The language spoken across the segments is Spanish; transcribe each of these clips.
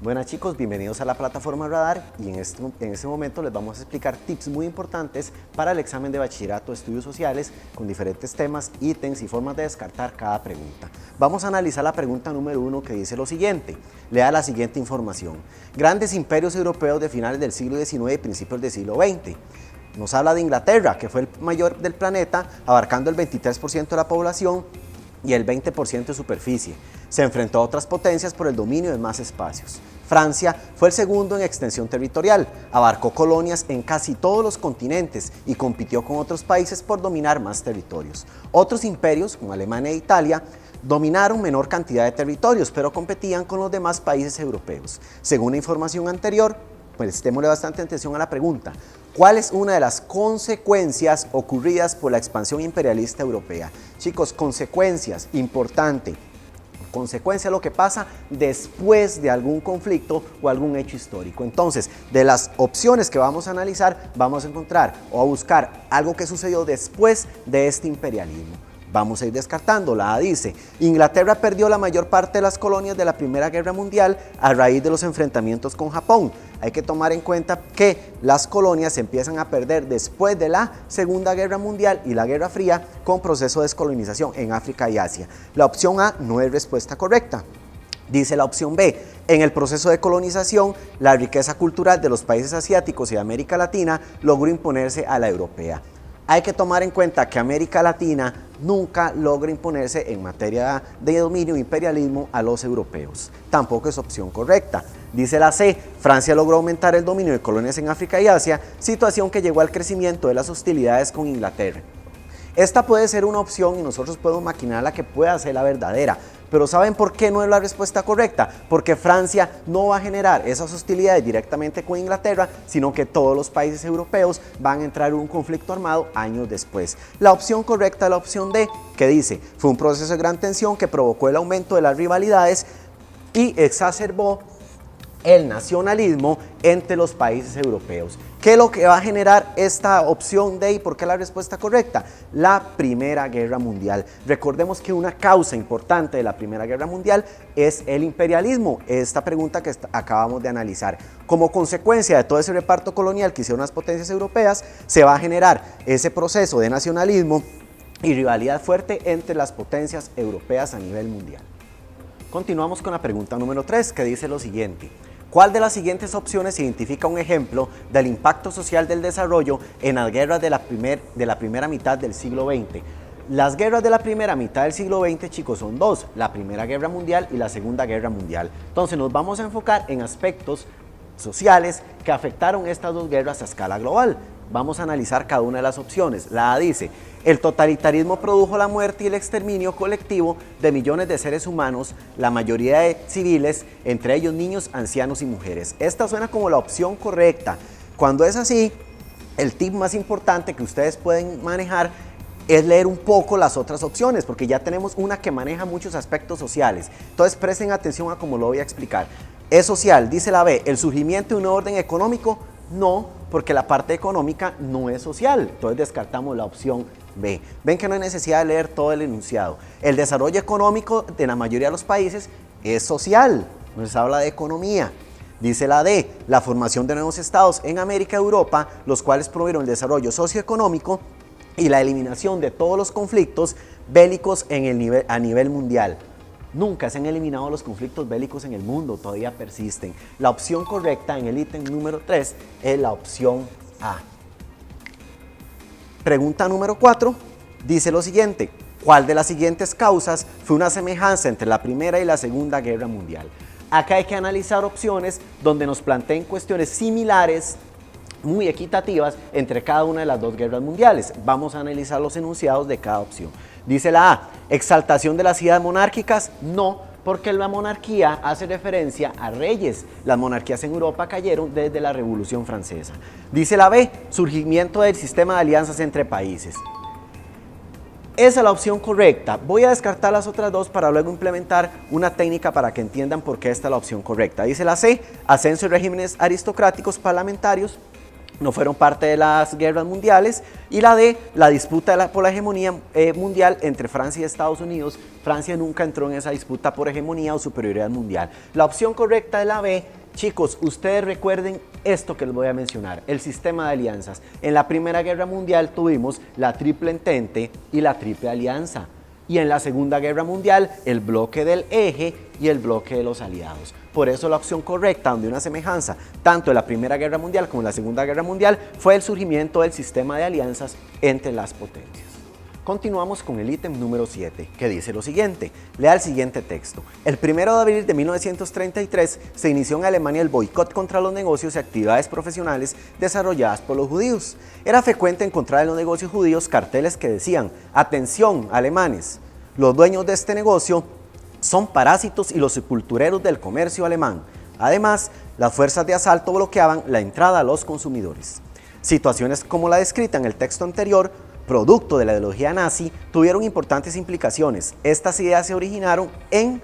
Buenas chicos, bienvenidos a la plataforma Radar y en este momento les vamos a explicar tips muy importantes para el examen de bachillerato de estudios sociales con diferentes temas, ítems y formas de descartar cada pregunta. Vamos a analizar la pregunta número 1 que dice lo siguiente. Lea la siguiente información. Grandes imperios europeos de finales del siglo XIX y principios del siglo XX. Nos habla de Inglaterra, que fue el mayor del planeta, abarcando el 23% de la población y el 20% de superficie. Se enfrentó a otras potencias por el dominio de más espacios. Francia fue el segundo en extensión territorial, abarcó colonias en casi todos los continentes y compitió con otros países por dominar más territorios. Otros imperios, como Alemania e Italia, dominaron menor cantidad de territorios, pero competían con los demás países europeos. Según la información anterior, prestémosle bastante atención a la pregunta. ¿Cuál es una de las consecuencias ocurridas por la expansión imperialista europea? Chicos, consecuencias, importante. Consecuencia de lo que pasa después de algún conflicto o algún hecho histórico. Entonces, de las opciones que vamos a analizar, vamos a encontrar o a buscar algo que sucedió después de este imperialismo. Vamos a ir descartando. La A dice, Inglaterra perdió la mayor parte de las colonias de la Primera Guerra Mundial a raíz de los enfrentamientos con Japón. Hay que tomar en cuenta que las colonias se empiezan a perder después de la Segunda Guerra Mundial y la Guerra Fría con proceso de descolonización en África y Asia. La opción A no es respuesta correcta. Dice la opción B, en el proceso de colonización, la riqueza cultural de los países asiáticos y de América Latina logró imponerse a la europea. Hay que tomar en cuenta que América Latina nunca logra imponerse en materia de dominio e imperialismo a los europeos. Tampoco es opción correcta. Dice la C, Francia logró aumentar el dominio de colonias en África y Asia, situación que llegó al crecimiento de las hostilidades con Inglaterra. Esta puede ser una opción y nosotros podemos maquinar la que pueda ser la verdadera, pero ¿saben por qué no es la respuesta correcta? Porque Francia no va a generar esas hostilidades directamente con Inglaterra, sino que todos los países europeos van a entrar en un conflicto armado años después. La opción correcta es la opción D, que dice, fue un proceso de gran tensión que provocó el aumento de las rivalidades y exacerbó el nacionalismo entre los países europeos. ¿Qué es lo que va a generar esta opción D y por qué es la respuesta correcta? La Primera Guerra Mundial. Recordemos que una causa importante de la Primera Guerra Mundial es el imperialismo, esta pregunta que acabamos de analizar. Como consecuencia de todo ese reparto colonial que hicieron las potencias europeas, se va a generar ese proceso de nacionalismo y rivalidad fuerte entre las potencias europeas a nivel mundial. Continuamos con la pregunta número 3, que dice lo siguiente. ¿Cuál de las siguientes opciones identifica un ejemplo del impacto social del desarrollo en las guerras de la primera mitad del siglo XX? Las guerras de la primera mitad del siglo XX, chicos, son dos, la Primera Guerra Mundial y la Segunda Guerra Mundial. Entonces nos vamos a enfocar en aspectos sociales que afectaron estas dos guerras a escala global. Vamos a analizar cada una de las opciones. La A dice, el totalitarismo produjo la muerte y el exterminio colectivo de millones de seres humanos, la mayoría de civiles, entre ellos niños, ancianos y mujeres. Esta suena como la opción correcta. Cuando es así, el tip más importante que ustedes pueden manejar es leer un poco las otras opciones, porque ya tenemos una que maneja muchos aspectos sociales. Entonces presten atención a cómo lo voy a explicar. ¿Es social? Dice la B, ¿el surgimiento de un orden económico? No, porque la parte económica no es social, entonces descartamos la opción B. Ven que no hay necesidad de leer todo el enunciado. El desarrollo económico de la mayoría de los países es social, nos habla de economía. Dice la D, la formación de nuevos estados en América y Europa, los cuales promovieron el desarrollo socioeconómico y la eliminación de todos los conflictos bélicos a nivel mundial. Nunca se han eliminado los conflictos bélicos en el mundo, todavía persisten. La opción correcta en el ítem número 3 es la opción A. Pregunta número 4 dice lo siguiente. ¿Cuál de las siguientes causas fue una semejanza entre la Primera y la Segunda Guerra Mundial? Acá hay que analizar opciones donde nos planteen cuestiones similares, muy equitativas entre cada una de las dos guerras mundiales. Vamos a analizar los enunciados de cada opción. Dice la A, exaltación de las ideas monárquicas, no, porque la monarquía hace referencia a reyes. Las monarquías en Europa cayeron desde la Revolución Francesa. Dice la B, surgimiento del sistema de alianzas entre países. Esa es la opción correcta. Voy a descartar las otras dos para luego implementar una técnica para que entiendan por qué esta es la opción correcta. Dice la C, ascenso de regímenes aristocráticos parlamentarios. no fueron parte de las guerras mundiales, y la D, la disputa por la hegemonía mundial entre Francia y Estados Unidos. Francia nunca entró en esa disputa por hegemonía o superioridad mundial. La opción correcta es la B. Chicos, ustedes recuerden esto que les voy a mencionar, el sistema de alianzas. En la Primera Guerra Mundial tuvimos la Triple Entente y la Triple Alianza. Y en la Segunda Guerra Mundial, el bloque del eje y el bloque de los aliados. Por eso la opción correcta, donde una semejanza tanto en la Primera Guerra Mundial como en la Segunda Guerra Mundial, fue el surgimiento del sistema de alianzas entre las potencias. Continuamos con el ítem número 7, que dice lo siguiente. Lea el siguiente texto. El 1 de abril de 1933 se inició en Alemania el boicot contra los negocios y actividades profesionales desarrolladas por los judíos. Era frecuente encontrar en los negocios judíos carteles que decían: atención, alemanes, los dueños de este negocio son parásitos y los sepultureros del comercio alemán. Además, las fuerzas de asalto bloqueaban la entrada a los consumidores. Situaciones como la descrita en el texto anterior, producto de la ideología nazi, tuvieron importantes implicaciones. Estas ideas se originaron en...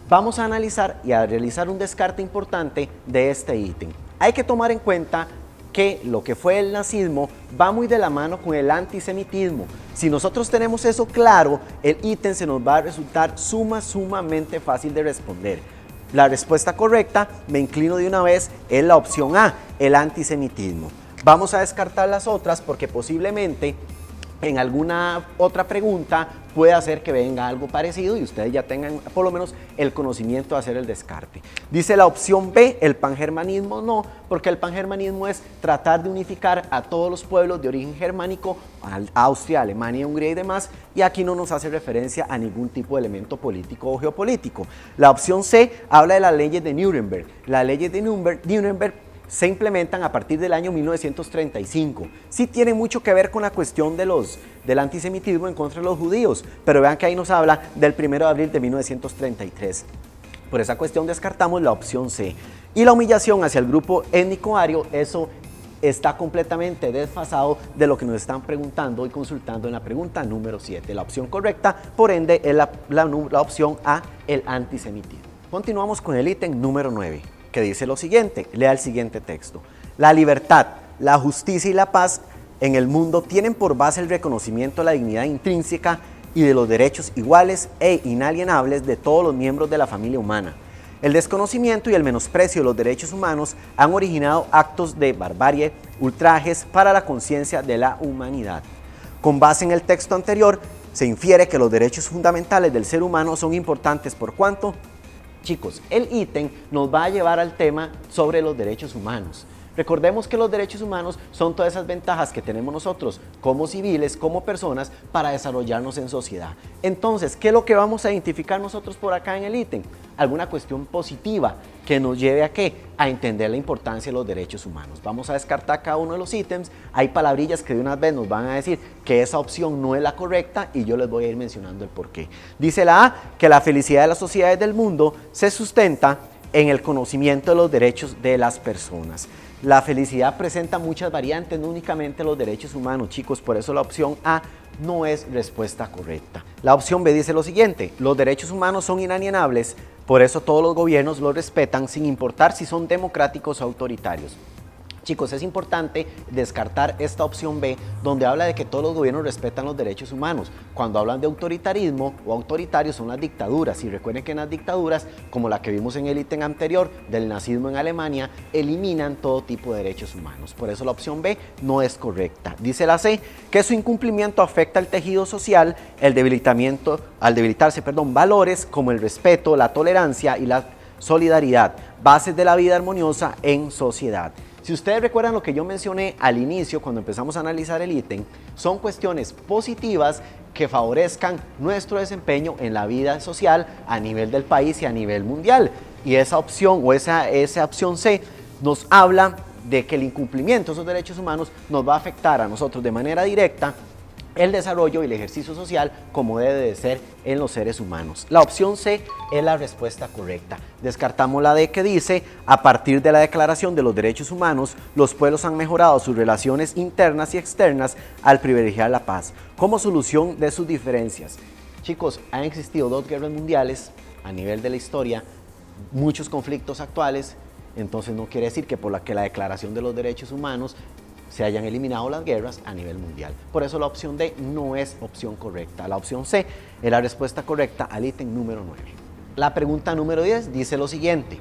Vamos a analizar y a realizar un descarte importante de este ítem. Hay que tomar en cuenta que lo que fue el nazismo va muy de la mano con el antisemitismo. Si nosotros tenemos eso claro, el ítem se nos va a resultar sumamente fácil de responder. La respuesta correcta, me inclino de una vez, es la opción A, el antisemitismo. Vamos a descartar las otras porque posiblemente en alguna otra pregunta puede hacer que venga algo parecido y ustedes ya tengan por lo menos el conocimiento de hacer el descarte. Dice la opción B, el pangermanismo no, porque el pangermanismo es tratar de unificar a todos los pueblos de origen germánico, Austria, Alemania, Hungría y demás, y aquí no nos hace referencia a ningún tipo de elemento político o geopolítico. La opción C habla de las leyes de Nuremberg. Las leyes de Nuremberg se implementan a partir del año 1935. Sí tiene mucho que ver con la cuestión del antisemitismo en contra de los judíos, pero vean que ahí nos habla del 1 de abril de 1933. Por esa cuestión descartamos la opción C. Y la humillación hacia el grupo étnico-ario, eso está completamente desfasado de lo que nos están preguntando y consultando en la pregunta número 7. La opción correcta, por ende, es la opción A, el antisemitismo. Continuamos con el ítem número 9. Que dice lo siguiente, lea el siguiente texto. La libertad, la justicia y la paz en el mundo tienen por base el reconocimiento de la dignidad intrínseca y de los derechos iguales e inalienables de todos los miembros de la familia humana. El desconocimiento y el menosprecio de los derechos humanos han originado actos de barbarie, ultrajes para la conciencia de la humanidad. Con base en el texto anterior, se infiere que los derechos fundamentales del ser humano son importantes por cuanto... Chicos, el ítem nos va a llevar al tema sobre los derechos humanos. Recordemos que los derechos humanos son todas esas ventajas que tenemos nosotros como civiles, como personas, para desarrollarnos en sociedad. Entonces, ¿qué es lo que vamos a identificar nosotros por acá en el ítem? Alguna cuestión positiva que nos lleve a ¿qué? A entender la importancia de los derechos humanos. Vamos a descartar cada uno de los ítems. Hay palabrillas que de una vez nos van a decir que esa opción no es la correcta y yo les voy a ir mencionando el porqué. Dice la A, que la felicidad de las sociedades del mundo se sustenta en el conocimiento de los derechos de las personas. La felicidad presenta muchas variantes, no únicamente los derechos humanos, chicos, por eso la opción A no es respuesta correcta. La opción B dice lo siguiente, los derechos humanos son inalienables, por eso todos los gobiernos los respetan sin importar si son democráticos o autoritarios. Chicos, es importante descartar esta opción B, donde habla de que todos los gobiernos respetan los derechos humanos. Cuando hablan de autoritarismo o autoritarios son las dictaduras. Y recuerden que en las dictaduras, como la que vimos en el ítem anterior del nazismo en Alemania, eliminan todo tipo de derechos humanos. Por eso la opción B no es correcta. Dice la C, que su incumplimiento afecta al tejido social, al debilitarse, valores como el respeto, la tolerancia y la solidaridad, bases de la vida armoniosa en sociedad. Si ustedes recuerdan lo que yo mencioné al inicio cuando empezamos a analizar el ítem, son cuestiones positivas que favorezcan nuestro desempeño en la vida social a nivel del país y a nivel mundial. Y esa opción o esa opción C nos habla de que el incumplimiento de esos derechos humanos nos va a afectar a nosotros de manera directa el desarrollo y el ejercicio social como debe de ser en los seres humanos. La opción C es la respuesta correcta. Descartamos la D que dice, a partir de la Declaración de los Derechos Humanos, los pueblos han mejorado sus relaciones internas y externas al privilegiar la paz como solución de sus diferencias. Chicos, han existido 2 guerras mundiales a nivel de la historia, muchos conflictos actuales, entonces no quiere decir que por la Declaración de los Derechos Humanos se hayan eliminado las guerras a nivel mundial. Por eso la opción D no es opción correcta. La opción C es la respuesta correcta al ítem número 9. La pregunta número 10 dice lo siguiente.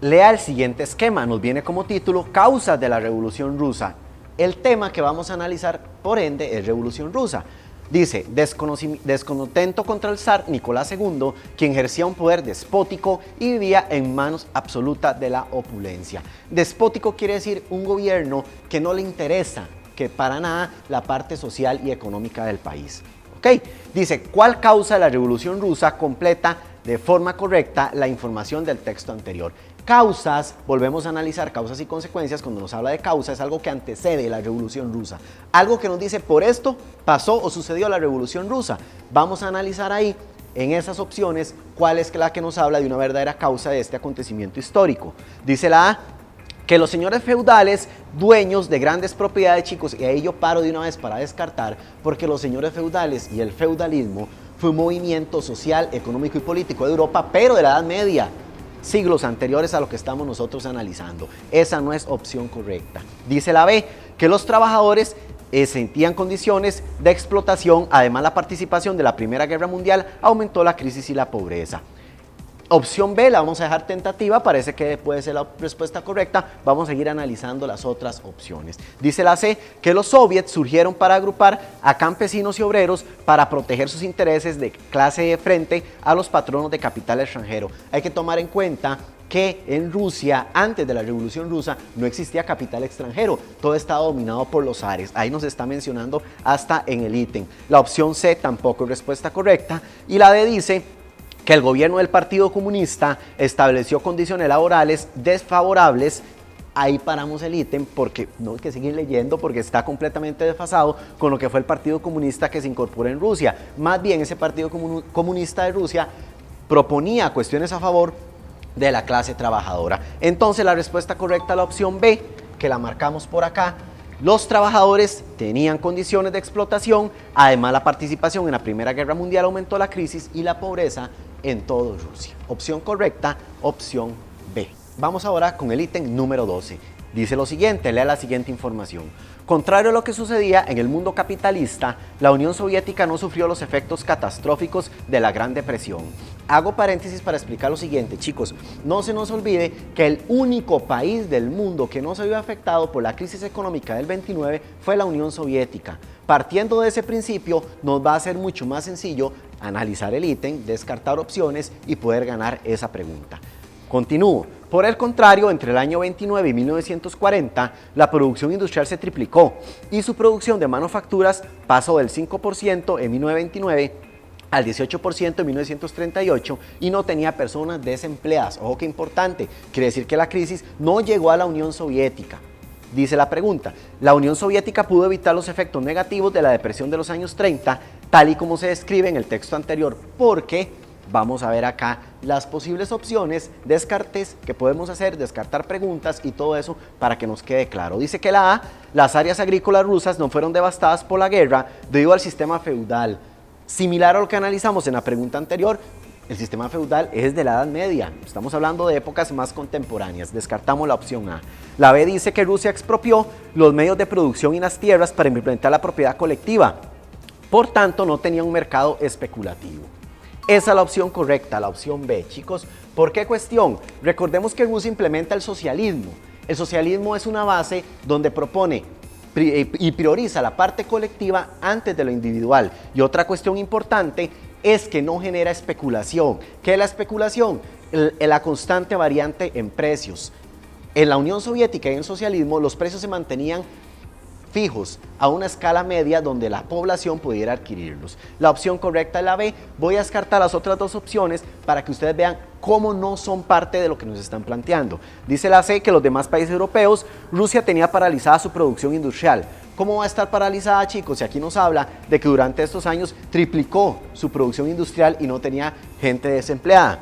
Lea el siguiente esquema, nos viene como título Causas de la Revolución Rusa. El tema que vamos a analizar, por ende, es Revolución Rusa. Dice, descontento contra el zar Nicolás II, quien ejercía un poder despótico y vivía en manos absolutas de la opulencia. Despótico quiere decir un gobierno que no le interesa que para nada la parte social y económica del país. ¿Ok? Dice, ¿cuál causa de la Revolución Rusa completa de forma correcta la información del texto anterior? Causas, volvemos a analizar causas y consecuencias. Cuando nos habla de causa es algo que antecede la Revolución Rusa, algo que nos dice por esto pasó o sucedió la Revolución Rusa. Vamos a analizar ahí en esas opciones cuál es la que nos habla de una verdadera causa de este acontecimiento histórico. Dice la A, que los señores feudales, dueños de grandes propiedades, chicos, y ahí yo paro de una vez para descartar, porque los señores feudales y el feudalismo fue un movimiento social, económico y político de Europa, pero de la Edad Media, siglos anteriores a lo que estamos nosotros analizando. Esa no es opción correcta. Dice la B, que los trabajadores sentían condiciones de explotación, además la participación de la Primera Guerra Mundial aumentó la crisis y la pobreza. Opción B la vamos a dejar tentativa, parece que puede ser la respuesta correcta, vamos a seguir analizando las otras opciones. Dice la C, que los soviets surgieron para agrupar a campesinos y obreros para proteger sus intereses de clase frente a los patronos de capital extranjero. Hay que tomar en cuenta que en Rusia, antes de la Revolución Rusa, no existía capital extranjero, todo estaba dominado por los zares. Ahí nos está mencionando hasta en el ítem. La opción C tampoco es respuesta correcta, y la D dice que el gobierno del Partido Comunista estableció condiciones laborales desfavorables. Ahí paramos el ítem porque no hay que seguir leyendo porque está completamente desfasado con lo que fue el Partido Comunista que se incorporó en Rusia. Más bien ese Partido Comunista de Rusia proponía cuestiones a favor de la clase trabajadora. Entonces la respuesta correcta a la opción B, que la marcamos por acá, los trabajadores tenían condiciones de explotación, además la participación en la Primera Guerra Mundial aumentó la crisis y la pobreza en toda Rusia. Opción correcta, opción B. Vamos ahora con el ítem número 12. Dice lo siguiente, lea la siguiente información. Contrario a lo que sucedía en el mundo capitalista, la Unión Soviética no sufrió los efectos catastróficos de la Gran Depresión. Hago paréntesis para explicar lo siguiente, chicos. No se nos olvide que el único país del mundo que no se vio afectado por la crisis económica del 29 fue la Unión Soviética. Partiendo de ese principio, nos va a ser mucho más sencillo analizar el ítem, descartar opciones y poder ganar esa pregunta. Continúo. Por el contrario, entre el año 29 y 1940, la producción industrial se triplicó y su producción de manufacturas pasó del 5% en 1929 al 18% en 1938 y no tenía personas desempleadas. Ojo que importante, quiere decir que la crisis no llegó a la Unión Soviética. Dice la pregunta, ¿la Unión Soviética pudo evitar los efectos negativos de la depresión de los años 30, tal y como se describe en el texto anterior? Porque vamos a ver acá las posibles opciones, descartes que podemos hacer, descartar preguntas y todo eso para que nos quede claro. Dice que la A, las áreas agrícolas rusas no fueron devastadas por la guerra debido al sistema feudal. Similar a lo que analizamos en la pregunta anterior, el sistema feudal es de la Edad Media, estamos hablando de épocas más contemporáneas, descartamos la opción A. La B dice que Rusia expropió los medios de producción y las tierras para implementar la propiedad colectiva, por tanto no tenía un mercado especulativo. Esa es la opción correcta, la opción B, chicos. ¿Por qué cuestión? Recordemos que Rusia implementa el socialismo. El socialismo es una base donde propone y prioriza la parte colectiva antes de lo individual. Y otra cuestión importante es que no genera especulación. ¿Qué es la especulación? La constante variante en precios. En la Unión Soviética y en el socialismo los precios se mantenían fijos a una escala media donde la población pudiera adquirirlos. La opción correcta es la B. Voy a descartar las otras dos opciones para que ustedes vean cómo no son parte de lo que nos están planteando. Dice la C que los demás países europeos, Rusia tenía paralizada su producción industrial. ¿Cómo va a estar paralizada, chicos? Y aquí nos habla de que durante estos años triplicó su producción industrial y no tenía gente desempleada.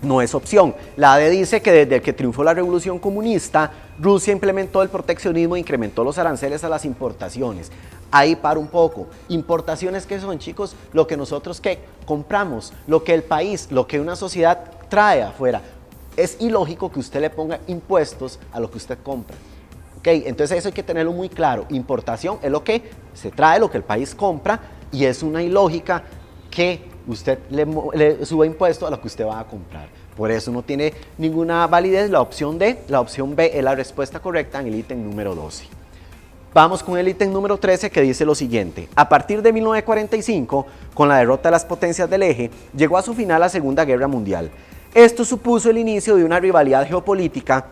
No es opción. La D dice que desde que triunfó la Revolución Comunista, Rusia implementó el proteccionismo e incrementó los aranceles a las importaciones. Ahí para un poco. ¿Importaciones qué son, chicos? Lo que nosotros ¿qué? Compramos, lo que el país, lo que una sociedad trae afuera. Es ilógico que usted le ponga impuestos a lo que usted compra. ¿Ok? Entonces eso hay que tenerlo muy claro. Importación es lo que se trae, lo que el país compra, y es una ilógica que usted le suba impuesto a lo que usted va a comprar. Por eso no tiene ninguna validez la opción D. La opción B es la respuesta correcta en el ítem número 12. Vamos con el ítem número 13 que dice lo siguiente. A partir de 1945, con la derrota de las potencias del eje, llegó a su final la Segunda Guerra Mundial. Esto supuso el inicio de una rivalidad geopolítica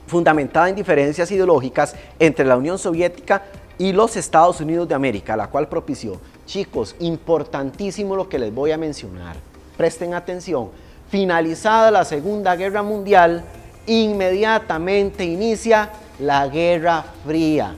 fundamentada en diferencias ideológicas entre la Unión Soviética y los Estados Unidos de América, la cual propició. Chicos, importantísimo lo que les voy a mencionar. Presten atención. Finalizada la Segunda Guerra Mundial, inmediatamente inicia la Guerra Fría.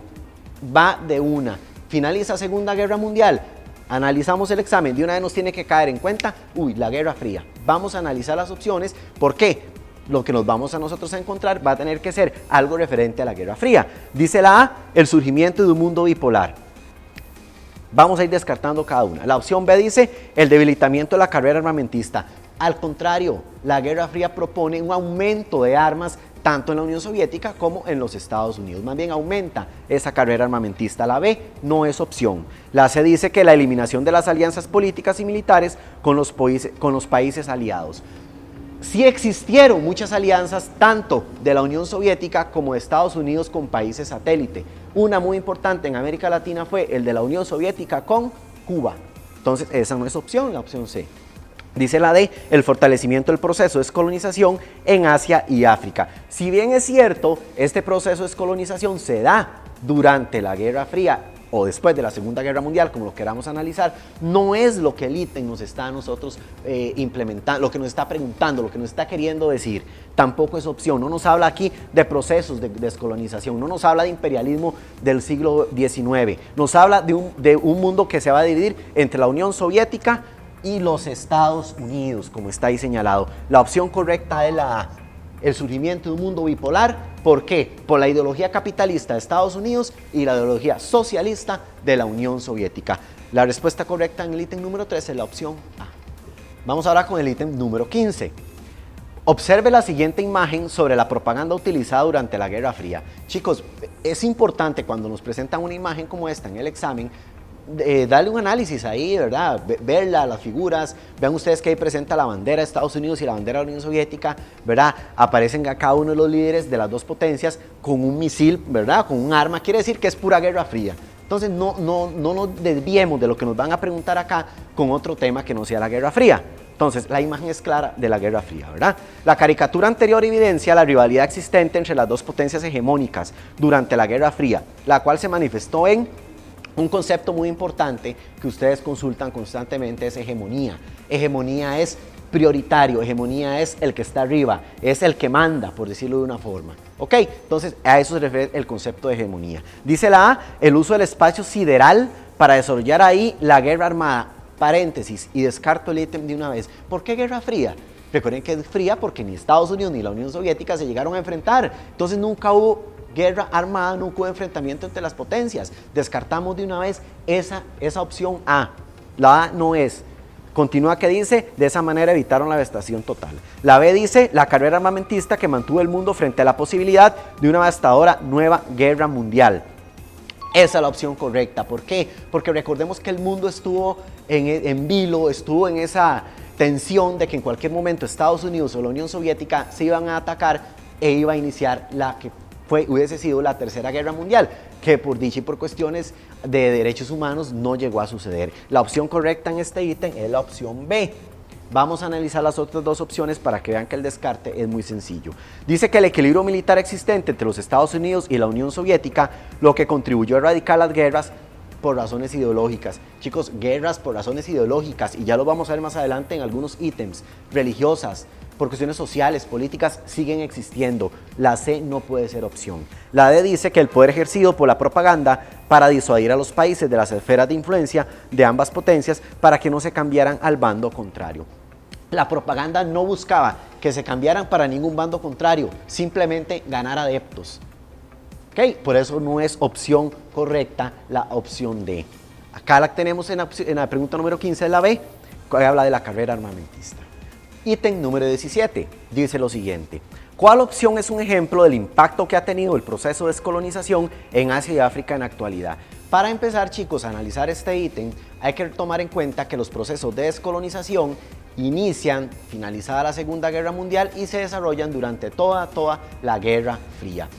Va de una. Finaliza Segunda Guerra Mundial, analizamos el examen, de una vez nos tiene que caer en cuenta, la Guerra Fría. Vamos a analizar las opciones, ¿por qué? Lo que nos vamos a nosotros a encontrar va a tener que ser algo referente a la Guerra Fría. Dice la A, el surgimiento de un mundo bipolar. Vamos a ir descartando cada una. La opción B dice, el debilitamiento de la carrera armamentista. Al contrario, la Guerra Fría propone un aumento de armas tanto en la Unión Soviética como en los Estados Unidos. Más bien aumenta esa carrera armamentista. La B no es opción. La C dice que la eliminación de las alianzas políticas y militares con los países aliados. Sí existieron muchas alianzas tanto de la Unión Soviética como de Estados Unidos con países satélite. Una muy importante en América Latina fue el de la Unión Soviética con Cuba. Entonces esa no es opción, la opción C. Dice la D, el fortalecimiento del proceso de descolonización en Asia y África. Si bien es cierto, este proceso de descolonización se da durante la Guerra Fría o después de la Segunda Guerra Mundial, como lo queramos analizar, no es lo que el ítem nos está a nosotros implementando, lo que nos está preguntando, lo que nos está queriendo decir. Tampoco es opción, no nos habla aquí de procesos de descolonización, no nos habla de imperialismo del siglo XIX, nos habla de un mundo que se va a dividir entre la Unión Soviética y los Estados Unidos, como está ahí señalado. La opción correcta es la A, el surgimiento de un mundo bipolar. ¿Por qué? Por la ideología capitalista de Estados Unidos y la ideología socialista de la Unión Soviética. La respuesta correcta en el ítem número 13 es la opción A. Vamos ahora con el ítem número 15. Observe la siguiente imagen sobre la propaganda utilizada durante la Guerra Fría. Chicos, es importante cuando nos presentan una imagen como esta en el examen, darle un análisis ahí, ¿verdad? Verla, las figuras, vean ustedes que ahí presenta la bandera de Estados Unidos y la bandera de la Unión Soviética, ¿verdad? Aparecen a cada uno de los líderes de las dos potencias con un misil, ¿verdad? Con un arma, quiere decir que es pura Guerra Fría. Entonces no nos desviemos de lo que nos van a preguntar acá con otro tema que no sea la Guerra Fría. Entonces, la imagen es clara de la Guerra Fría, ¿verdad? La caricatura anterior evidencia la rivalidad existente entre las dos potencias hegemónicas durante la Guerra Fría, la cual se manifestó en un concepto muy importante que ustedes consultan constantemente, es hegemonía. Hegemonía es prioritario, hegemonía es el que está arriba, es el que manda, por decirlo de una forma. ¿Ok? Entonces, a eso se refiere el concepto de hegemonía. Dice la A, el uso del espacio sideral para desarrollar ahí la guerra armada. Paréntesis, y descarto el ítem de una vez. ¿Por qué Guerra Fría? Recuerden que es fría porque ni Estados Unidos ni la Unión Soviética se llegaron a enfrentar. Entonces nunca hubo guerra armada, nunca hubo enfrentamiento entre las potencias. Descartamos de una vez esa opción A. La A no es. Continúa que dice, de esa manera evitaron la devastación total. La B dice, la carrera armamentista que mantuvo el mundo frente a la posibilidad de una devastadora nueva guerra mundial. Esa es la opción correcta. ¿Por qué? Porque recordemos que el mundo estuvo en vilo, estuvo en esa tensión de que en cualquier momento Estados Unidos o la Unión Soviética se iban a atacar e iba a iniciar la que hubiese sido la Tercera Guerra Mundial, que por dicha y por cuestiones de derechos humanos no llegó a suceder. La opción correcta en este ítem es la opción B. Vamos a analizar las otras dos opciones para que vean que el descarte es muy sencillo. Dice que el equilibrio militar existente entre los Estados Unidos y la Unión Soviética, lo que contribuyó a erradicar las guerras por razones ideológicas. Chicos, guerras por razones ideológicas, y ya lo vamos a ver más adelante en algunos ítems, religiosas, por cuestiones sociales, políticas, siguen existiendo. La C no puede ser opción. La D dice que el poder ejercido por la propaganda para disuadir a los países de las esferas de influencia de ambas potencias para que no se cambiaran al bando contrario. La propaganda no buscaba que se cambiaran para ningún bando contrario, simplemente ganar adeptos. ¿Ok? Por eso no es opción correcta la opción D. Acá la tenemos en la pregunta número 15 de la B, que habla de la carrera armamentista. Ítem número 17, dice lo siguiente. ¿Cuál opción es un ejemplo del impacto que ha tenido el proceso de descolonización en Asia y África en la actualidad? Para empezar, chicos, a analizar este ítem, hay que tomar en cuenta que los procesos de descolonización inician finalizada la Segunda Guerra Mundial y se desarrollan durante toda la Guerra Fría.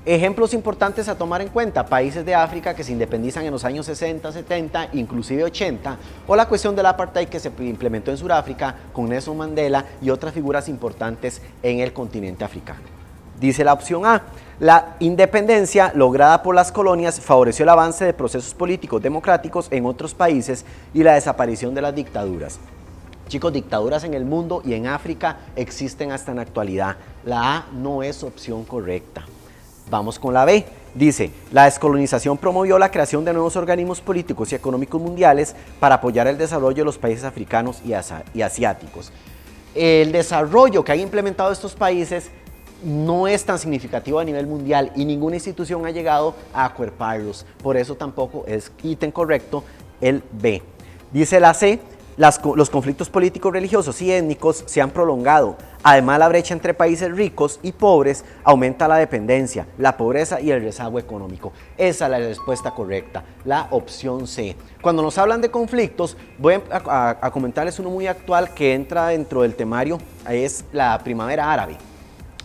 Ejemplos importantes a tomar en cuenta: países de África que se independizan en los años 60, 70, inclusive 80, o la cuestión del apartheid que se implementó en Sudáfrica con Nelson Mandela y otras figuras importantes en el continente africano. Dice la opción A: la independencia lograda por las colonias favoreció el avance de procesos políticos democráticos en otros países y la desaparición de las dictaduras. Chicos, dictaduras en el mundo y en África existen hasta en la actualidad. La A no es opción correcta. Vamos con la B. Dice: la descolonización promovió la creación de nuevos organismos políticos y económicos mundiales para apoyar el desarrollo de los países africanos y asiáticos. El desarrollo que han implementado estos países no es tan significativo a nivel mundial y ninguna institución ha llegado a acuerparlos. Por eso tampoco es ítem correcto el B. Dice la C: los conflictos políticos, religiosos y étnicos se han prolongado. Además, la brecha entre países ricos y pobres aumenta la dependencia, la pobreza y el rezago económico. Esa es la respuesta correcta, la opción C. Cuando nos hablan de conflictos, voy a comentarles uno muy actual que entra dentro del temario, es la primavera árabe.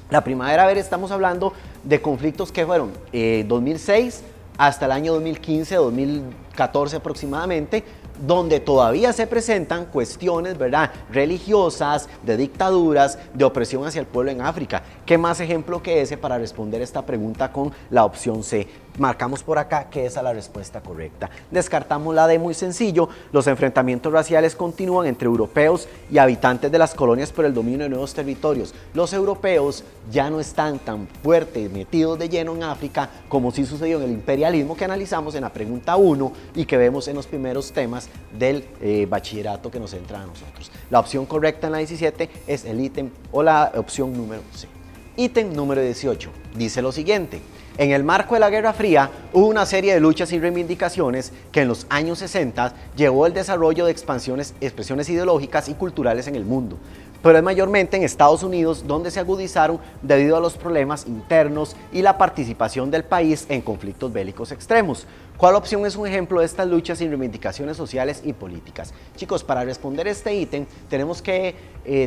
La primavera árabe, estamos hablando de conflictos que fueron 2006 hasta el año 2015, 2014 aproximadamente, donde todavía se presentan cuestiones, ¿verdad?, religiosas, de dictaduras, de opresión hacia el pueblo en África. ¿Qué más ejemplo que ese para responder esta pregunta con la opción C? Marcamos por acá que esa es la respuesta correcta. Descartamos la D, muy sencillo: los enfrentamientos raciales continúan entre europeos y habitantes de las colonias por el dominio de nuevos territorios. Los europeos ya no están tan fuertes, metidos de lleno en África, como sí sucedió en el imperialismo que analizamos en la pregunta 1 y que vemos en los primeros temas del bachillerato que nos entra a nosotros. La opción correcta en la 17 es el ítem o la opción número C. Ítem número 18 dice lo siguiente: en el marco de la Guerra Fría hubo una serie de luchas y reivindicaciones que en los años 60 llevó al desarrollo de expresiones ideológicas y culturales en el mundo, pero es mayormente en Estados Unidos donde se agudizaron debido a los problemas internos y la participación del país en conflictos bélicos extremos. ¿Cuál opción es un ejemplo de estas luchas y reivindicaciones sociales y políticas? Chicos, para responder este ítem tenemos que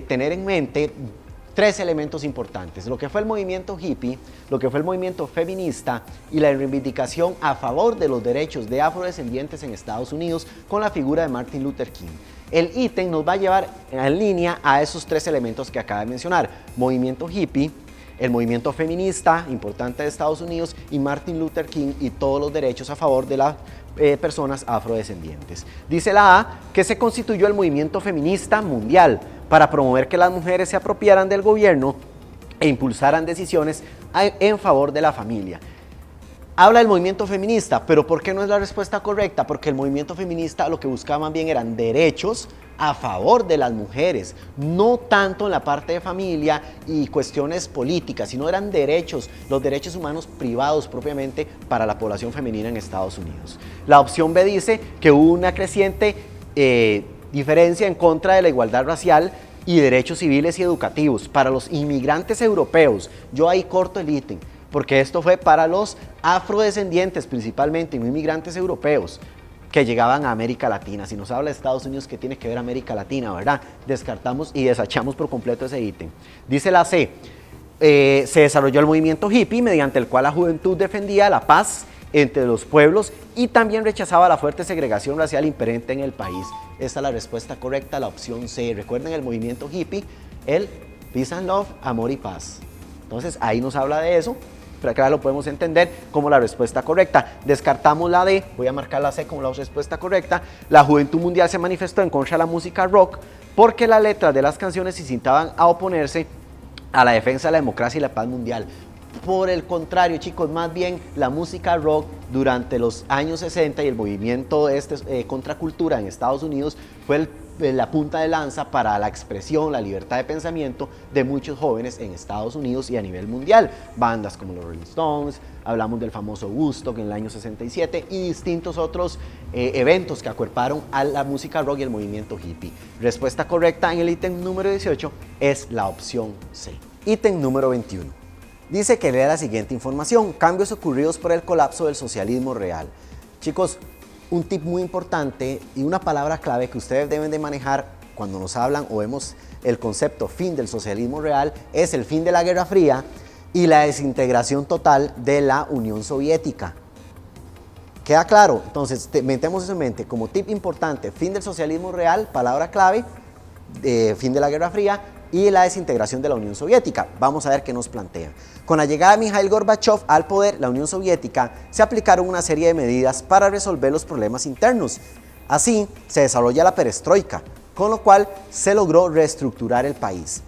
tener en mente tres elementos importantes: lo que fue el movimiento hippie, lo que fue el movimiento feminista y la reivindicación a favor de los derechos de afrodescendientes en Estados Unidos con la figura de Martin Luther King. El ítem nos va a llevar en línea a esos tres elementos que acabo de mencionar: movimiento hippie, el movimiento feminista importante de Estados Unidos y Martin Luther King y todos los derechos a favor de las personas afrodescendientes. Dice la A que se constituyó el movimiento feminista mundial para promover que las mujeres se apropiaran del gobierno e impulsaran decisiones en favor de la familia. Habla del movimiento feminista, pero ¿por qué no es la respuesta correcta? Porque el movimiento feminista lo que buscaba más bien eran derechos a favor de las mujeres, no tanto en la parte de familia y cuestiones políticas, sino eran derechos, los derechos humanos privados propiamente para la población femenina en Estados Unidos. La opción B dice que hubo una creciente diferencia en contra de la igualdad racial y derechos civiles y educativos para los inmigrantes europeos. Yo ahí corto el ítem, porque esto fue para los afrodescendientes principalmente, no inmigrantes europeos que llegaban a América Latina. Si nos habla de Estados Unidos, ¿qué tiene que ver América Latina, verdad? Descartamos y desechamos por completo ese ítem. Dice la C: se desarrolló el movimiento hippie, mediante el cual la juventud defendía la paz entre los pueblos y también rechazaba la fuerte segregación racial imperante en el país. Esta es la respuesta correcta, la opción C. Recuerden el movimiento hippie, el Peace and Love, amor y paz. Entonces ahí nos habla de eso, pero acá lo podemos entender como la respuesta correcta. Descartamos la D, voy a marcar la C como la respuesta correcta. La juventud mundial se manifestó en contra de la música rock porque las letras de las canciones se incitaban a oponerse a la defensa de la democracia y la paz mundial. Por el contrario, chicos, más bien la música rock durante los años 60 y el movimiento contracultura en Estados Unidos fue la punta de lanza para la expresión, la libertad de pensamiento de muchos jóvenes en Estados Unidos y a nivel mundial. Bandas como los Rolling Stones, hablamos del famoso Woodstock en el año 67 y distintos otros eventos que acuerparon a la música rock y el movimiento hippie. Respuesta correcta en el ítem número 18 es la opción C. Ítem número 21. Dice que lea la siguiente información: cambios ocurridos por el colapso del socialismo real. Chicos, un tip muy importante y una palabra clave que ustedes deben de manejar cuando nos hablan o vemos el concepto fin del socialismo real es el fin de la Guerra Fría y la desintegración total de la Unión Soviética. ¿Queda claro? Entonces, metemos eso en mente como tip importante: fin del socialismo real, palabra clave, fin de la Guerra Fría y la desintegración de la Unión Soviética. Vamos a ver qué nos plantea. Con la llegada de Mikhail Gorbachev al poder, la Unión Soviética, se aplicaron una serie de medidas para resolver los problemas internos. Así, se desarrolla la perestroika, con lo cual se logró reestructurar el país.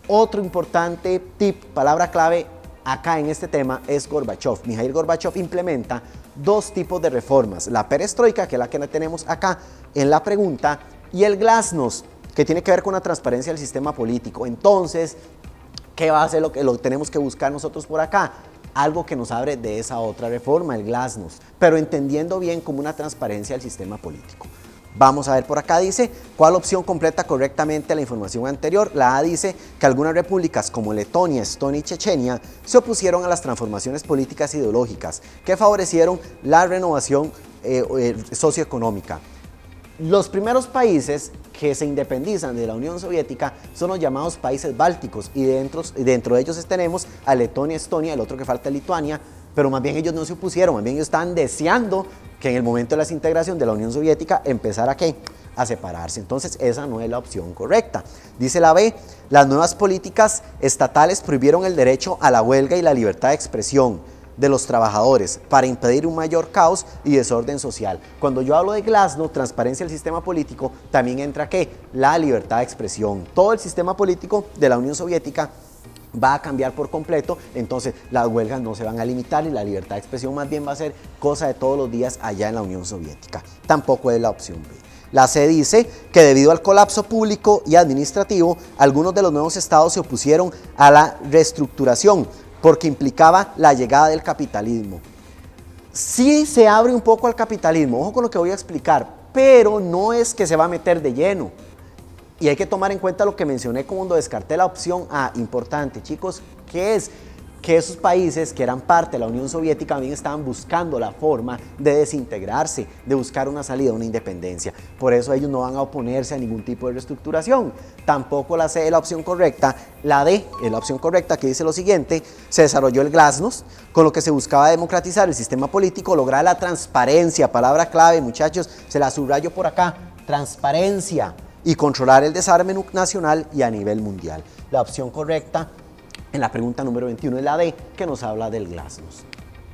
Otro importante tip, palabra clave acá en este tema es Gorbachev. Mikhail Gorbachev implementa dos tipos de reformas: la perestroika, que es la que tenemos acá en la pregunta, y el glasnost, que tiene que ver con la transparencia del sistema político. Entonces, ¿qué va a ser lo que tenemos que buscar nosotros por acá? Algo que nos abre de esa otra reforma, el glasnost, pero entendiendo bien como una transparencia del sistema político. Vamos a ver por acá, dice, ¿cuál opción completa correctamente la información anterior? La A dice que algunas repúblicas como Letonia, Estonia y Chechenia se opusieron a las transformaciones políticas e ideológicas que favorecieron la renovación socioeconómica. Los primeros países que se independizan de la Unión Soviética son los llamados países bálticos y dentro de ellos tenemos a Letonia, Estonia, el otro que falta es Lituania, pero más bien ellos no se opusieron, más bien ellos estaban deseando que en el momento de la desintegración de la Unión Soviética empezara a separarse. Entonces esa no es la opción correcta. Dice la B, las nuevas políticas estatales prohibieron el derecho a la huelga y la libertad de expresión de los trabajadores para impedir un mayor caos y desorden social. Cuando yo hablo de glasnost, transparencia del sistema político, también entra ¿qué? La libertad de expresión. Todo el sistema político de la Unión Soviética va a cambiar por completo, entonces las huelgas no se van a limitar y la libertad de expresión más bien va a ser cosa de todos los días allá en la Unión Soviética. Tampoco es la opción B. La C dice que debido al colapso público y administrativo, algunos de los nuevos estados se opusieron a la reestructuración porque implicaba la llegada del capitalismo. Sí se abre un poco al capitalismo, ojo con lo que voy a explicar, pero no es que se va a meter de lleno. Y hay que tomar en cuenta lo que mencioné cuando descarté la opción A, importante, chicos, que es que esos países que eran parte de la Unión Soviética también estaban buscando la forma de desintegrarse, de buscar una salida, una independencia. Por eso ellos no van a oponerse a ningún tipo de reestructuración. Tampoco la C es la opción correcta. La D es la opción correcta, que dice lo siguiente: se desarrolló el glasnost, con lo que se buscaba democratizar el sistema político, lograr la transparencia, palabra clave, muchachos, se la subrayo por acá, transparencia, y controlar el desarme nacional y a nivel mundial. La opción correcta en la pregunta número 21 es la D, que nos habla del glasnost.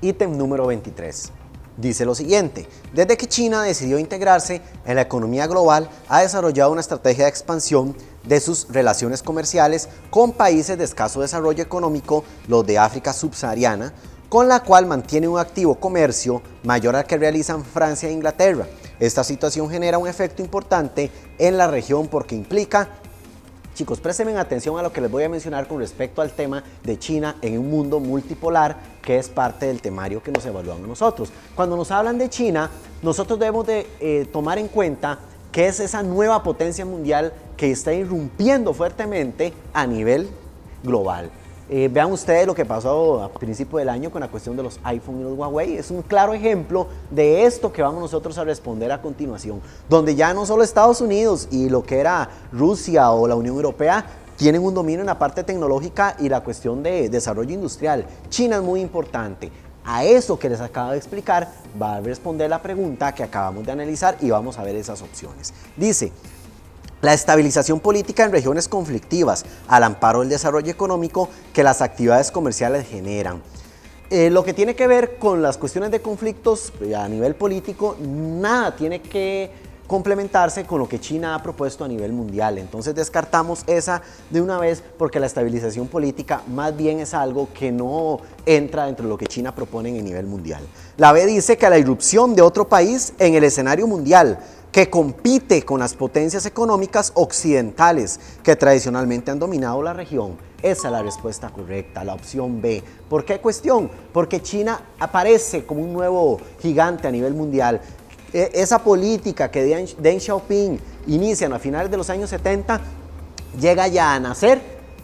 Ítem número 23. Dice lo siguiente: desde que China decidió integrarse en la economía global, ha desarrollado una estrategia de expansión de sus relaciones comerciales con países de escaso desarrollo económico, los de África subsahariana, con la cual mantiene un activo comercio mayor al que realizan Francia e Inglaterra. Esta situación genera un efecto importante en la región porque implica, chicos, presten atención a lo que les voy a mencionar con respecto al tema de China en un mundo multipolar, que es parte del temario que nos evaluamos nosotros. Cuando nos hablan de China, nosotros debemos de tomar en cuenta que es esa nueva potencia mundial que está irrumpiendo fuertemente a nivel global. Vean ustedes lo que pasó a principio del año con la cuestión de los iPhone y los Huawei. Es un claro ejemplo de esto que vamos nosotros a responder a continuación, donde ya no solo Estados Unidos y lo que era Rusia o la Unión Europea tienen un dominio en la parte tecnológica y la cuestión de desarrollo industrial. China es muy importante. A eso que les acabo de explicar va a responder la pregunta que acabamos de analizar y vamos a ver esas opciones. Dice: la estabilización política en regiones conflictivas al amparo del desarrollo económico que las actividades comerciales generan. Lo que tiene que ver con las cuestiones de conflictos a nivel político, nada tiene que complementarse con lo que China ha propuesto a nivel mundial. Entonces descartamos esa de una vez porque la estabilización política más bien es algo que no entra dentro de lo que China propone en el nivel mundial. La B dice que la irrupción de otro país en el escenario mundial que compite con las potencias económicas occidentales que tradicionalmente han dominado la región. Esa es la respuesta correcta, la opción B. ¿Por qué cuestión? Porque China aparece como un nuevo gigante a nivel mundial. Esa política que Deng Xiaoping inicia a finales de los años 70 llega ya a nacer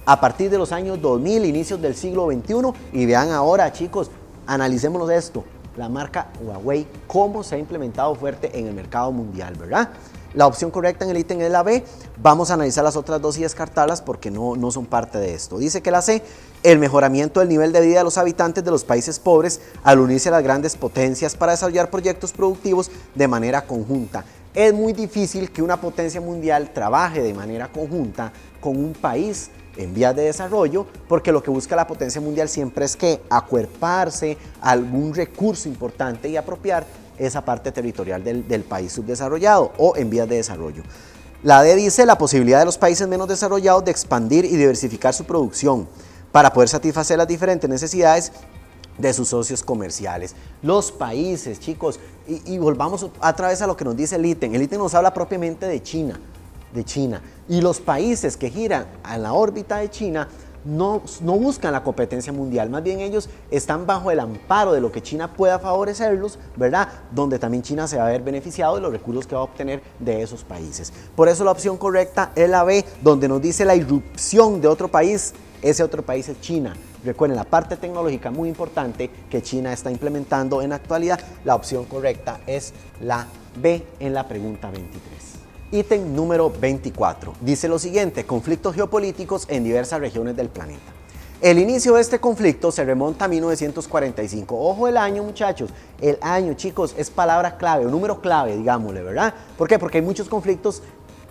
a partir de los años 2000, inicios del siglo XXI. Y vean ahora, chicos, analicémonos esto. La marca Huawei, cómo se ha implementado fuerte en el mercado mundial, ¿verdad? La opción correcta en el ítem es la B. Vamos a analizar las otras dos y descartarlas porque no son parte de esto. Dice que la C, el mejoramiento del nivel de vida de los habitantes de los países pobres al unirse a las grandes potencias para desarrollar proyectos productivos de manera conjunta. Es muy difícil que una potencia mundial trabaje de manera conjunta con un país en vías de desarrollo, porque lo que busca la potencia mundial siempre es que acuerparse a algún recurso importante y apropiar esa parte territorial del país subdesarrollado o en vías de desarrollo. La D dice la posibilidad de los países menos desarrollados de expandir y diversificar su producción para poder satisfacer las diferentes necesidades de sus socios comerciales. Los países, chicos, y volvamos otra vez a lo que nos dice el ítem. El ítem nos habla propiamente de China. Y los países que giran en la órbita de China no buscan la competencia mundial, más bien ellos están bajo el amparo de lo que China pueda favorecerlos, ¿verdad? Donde también China se va a ver beneficiado de los recursos que va a obtener de esos países. Por eso la opción correcta es la B, donde nos dice la irrupción de otro país. Ese otro país es China. Recuerden, la parte tecnológica muy importante que China está implementando en la actualidad. La opción correcta es la B en la pregunta 23. Ítem número 24. Dice lo siguiente: conflictos geopolíticos en diversas regiones del planeta. El inicio de este conflicto se remonta a 1945. Ojo el año, muchachos. El año, chicos, es palabra clave, o número clave, digámosle, ¿verdad? ¿Por qué? Porque hay muchos conflictos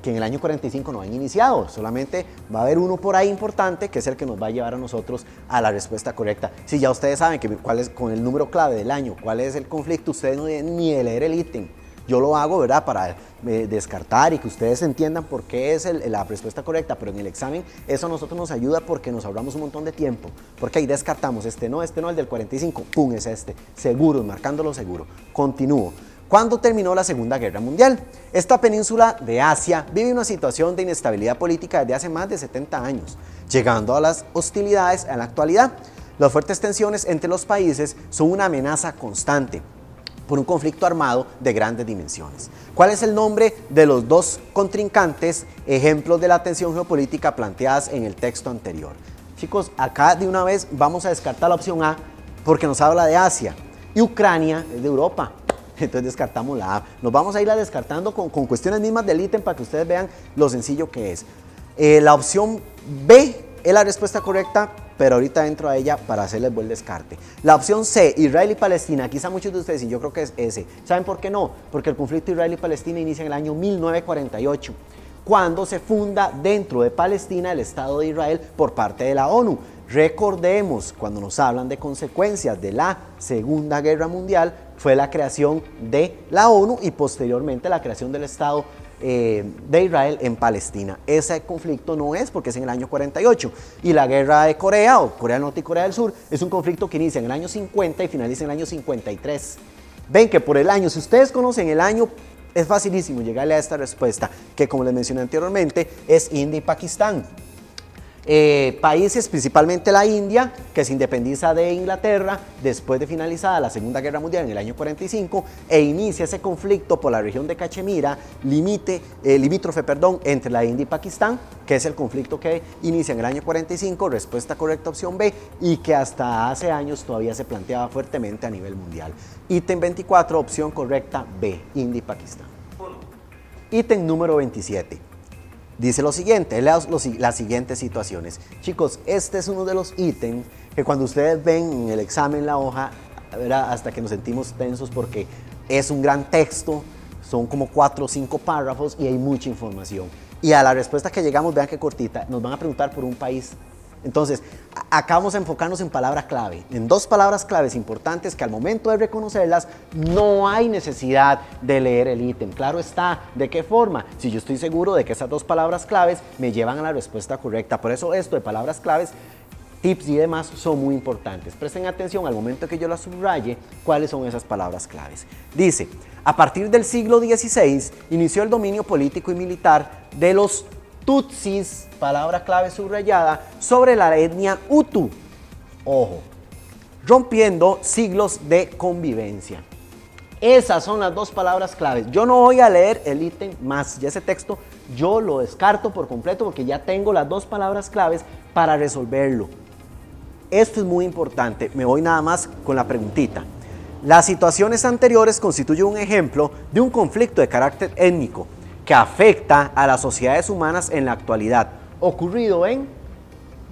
que en el año 45 no han iniciado. Solamente va a haber uno por ahí importante, que es el que nos va a llevar a nosotros a la respuesta correcta. Si ya ustedes saben cuál es, con el número clave del año, cuál es el conflicto, ustedes no deben ni de leer el ítem. Yo lo hago, ¿verdad?, para descartar y que ustedes entiendan por qué es la respuesta correcta, pero en el examen eso a nosotros nos ayuda porque nos ahorramos un montón de tiempo, porque ahí descartamos, este no, el del 45, pum, es este, seguros, marcándolo seguro. Continúo. ¿Cuándo terminó la Segunda Guerra Mundial? Esta península de Asia vive una situación de inestabilidad política desde hace más de 70 años, llegando a las hostilidades en la actualidad. Las fuertes tensiones entre los países son una amenaza constante por un conflicto armado de grandes dimensiones. ¿Cuál es el nombre de los dos contrincantes, ejemplos de la tensión geopolítica planteadas en el texto anterior? Chicos, acá de una vez vamos a descartar la opción A porque nos habla de Asia y Ucrania es de Europa. Entonces descartamos la A. Nos vamos a irla descartando con cuestiones mismas del ítem para que ustedes vean lo sencillo que es. La opción B es la respuesta correcta, pero ahorita entro a ella para hacerles buen descarte. La opción C, Israel y Palestina, quizá muchos de ustedes, y yo creo que es ese. ¿Saben por qué no? Porque el conflicto Israel y Palestina inicia en el año 1948, cuando se funda dentro de Palestina el Estado de Israel por parte de la ONU. Recordemos, cuando nos hablan de consecuencias de la Segunda Guerra Mundial, fue la creación de la ONU y posteriormente la creación del Estado de Israel en Palestina. Ese conflicto no es porque es en el año 48 y la guerra de Corea o Corea del Norte y Corea del Sur es un conflicto que inicia en el año 50 y finaliza en el año 53. Ven que por el año, si ustedes conocen el año, es facilísimo llegarle a esta respuesta, que como les mencioné anteriormente es India y Pakistán. Países, principalmente la India, que se independiza de Inglaterra después de finalizada la Segunda Guerra Mundial en el año 45 e inicia ese conflicto por la región de Cachemira, limítrofe entre la India y Pakistán, que es el conflicto que inicia en el año 45, respuesta correcta opción B, y que hasta hace años todavía se planteaba fuertemente a nivel mundial. Ítem 24, opción correcta B, India y Pakistán. Ítem número 27. Dice lo siguiente, las siguientes situaciones. Chicos, este es uno de los ítems que cuando ustedes ven en el examen la hoja, ¿verdad?, hasta que nos sentimos tensos porque es un gran texto, son como 4 o 5 párrafos y hay mucha información. Y a la respuesta que llegamos, vean qué cortita, nos van a preguntar por un país. Entonces, acá vamos a enfocarnos en palabra clave, en dos palabras claves importantes que al momento de reconocerlas no hay necesidad de leer el ítem. Claro está, ¿de qué forma? Si yo estoy seguro de que esas dos palabras claves me llevan a la respuesta correcta. Por eso esto de palabras claves, tips y demás son muy importantes. Presten atención al momento que yo las subraye, cuáles son esas palabras claves. Dice, a partir del siglo XVI inició el dominio político y militar de los Tutsis, palabra clave subrayada, sobre la etnia Hutu. Ojo, rompiendo siglos de convivencia. Esas son las dos palabras claves. Yo no voy a leer el ítem más, ya ese texto yo lo descarto por completo porque ya tengo las dos palabras claves para resolverlo. Esto es muy importante, me voy nada más con la preguntita. Las situaciones anteriores constituyen un ejemplo de un conflicto de carácter étnico que afecta a las sociedades humanas en la actualidad, ocurrido en,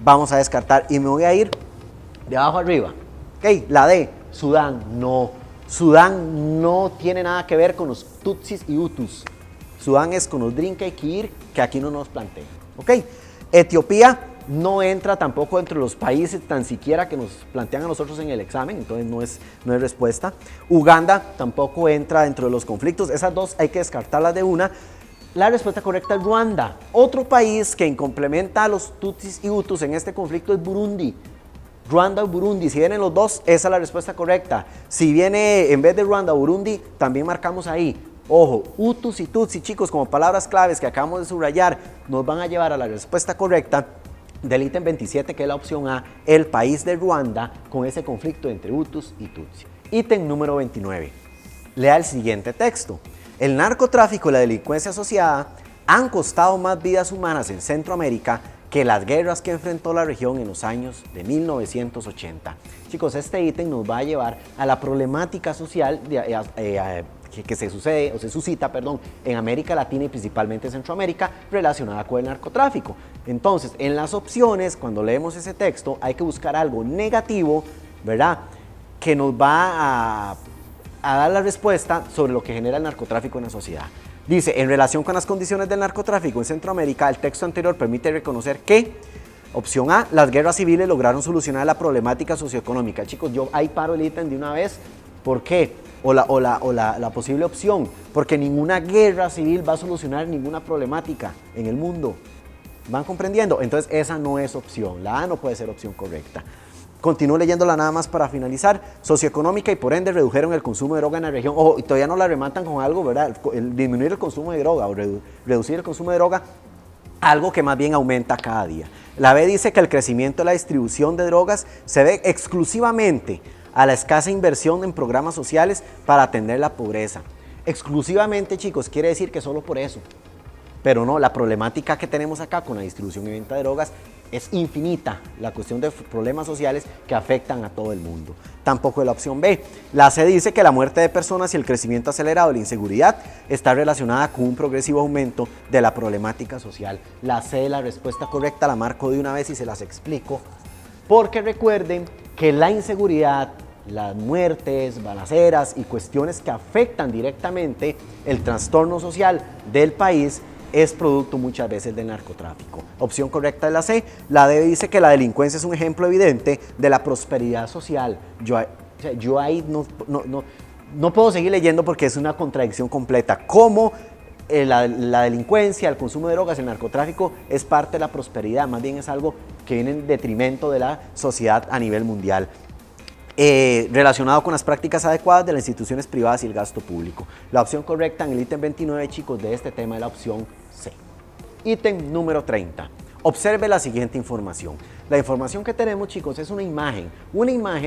vamos a descartar y me voy a ir de abajo arriba. Ok, la D, Sudán, no. Sudán no tiene nada que ver con los Tutsis y Hutus. Sudán es con los Dinka y Kir, que aquí no nos plantea. ¿Ok? Etiopía no entra tampoco entre los países tan siquiera que nos plantean a nosotros en el examen, entonces no es respuesta. Uganda tampoco entra dentro de los conflictos, esas dos hay que descartarlas de una. La respuesta correcta es Ruanda. Otro país que complementa a los Tutsis y Hutus en este conflicto es Burundi. Ruanda o Burundi, si vienen los dos, esa es la respuesta correcta. Si viene en vez de Ruanda o Burundi, también marcamos ahí. Ojo, Hutus y Tutsi, chicos, como palabras claves que acabamos de subrayar, nos van a llevar a la respuesta correcta del ítem 27, que es la opción A, el país de Ruanda, con ese conflicto entre Hutus y Tutsi. Ítem número 29. Lea el siguiente texto. El narcotráfico y la delincuencia asociada han costado más vidas humanas en Centroamérica que las guerras que enfrentó la región en los años de 1980. Chicos, este ítem nos va a llevar a la problemática social que se suscita en América Latina y principalmente en Centroamérica relacionada con el narcotráfico. Entonces, en las opciones, cuando leemos ese texto, hay que buscar algo negativo, ¿verdad?, que nos va a dar la respuesta sobre lo que genera el narcotráfico en la sociedad. Dice, en relación con las condiciones del narcotráfico en Centroamérica, el texto anterior permite reconocer que, opción A, las guerras civiles lograron solucionar la problemática socioeconómica. Chicos, yo ahí paro el ítem de una vez. ¿Por qué? O la posible opción, porque ninguna guerra civil va a solucionar ninguna problemática en el mundo. ¿Van comprendiendo? Entonces esa no es opción, la A no puede ser opción correcta. Continúo leyéndola nada más para finalizar. Socioeconómica y por ende redujeron el consumo de droga en la región. Ojo, y todavía no la rematan con algo, ¿verdad? El disminuir el consumo de droga o reducir el consumo de droga, algo que más bien aumenta cada día. La B dice que el crecimiento de la distribución de drogas se debe exclusivamente a la escasa inversión en programas sociales para atender la pobreza. Exclusivamente, chicos, quiere decir que solo por eso. Pero no, la problemática que tenemos acá con la distribución y venta de drogas es infinita, la cuestión de problemas sociales que afectan a todo el mundo. Tampoco es la opción B. La C dice que la muerte de personas y el crecimiento acelerado de la inseguridad está relacionada con un progresivo aumento de la problemática social. La C, la respuesta correcta, la marco de una vez y se las explico, porque recuerden que la inseguridad, las muertes, balaceras y cuestiones que afectan directamente el trastorno social del país es producto muchas veces del narcotráfico. Opción correcta es la C. La D dice que la delincuencia es un ejemplo evidente de la prosperidad social. Yo ahí no puedo seguir leyendo porque es una contradicción completa. ¿Cómo la delincuencia, el consumo de drogas, el narcotráfico es parte de la prosperidad? Más bien es algo que viene en detrimento de la sociedad a nivel mundial. Relacionado con las prácticas adecuadas de las instituciones privadas y el gasto público. La opción correcta en el ítem 29, chicos, de este tema es la opción C. Ítem número 30. Observe la siguiente información. La información que tenemos, chicos, es una imagen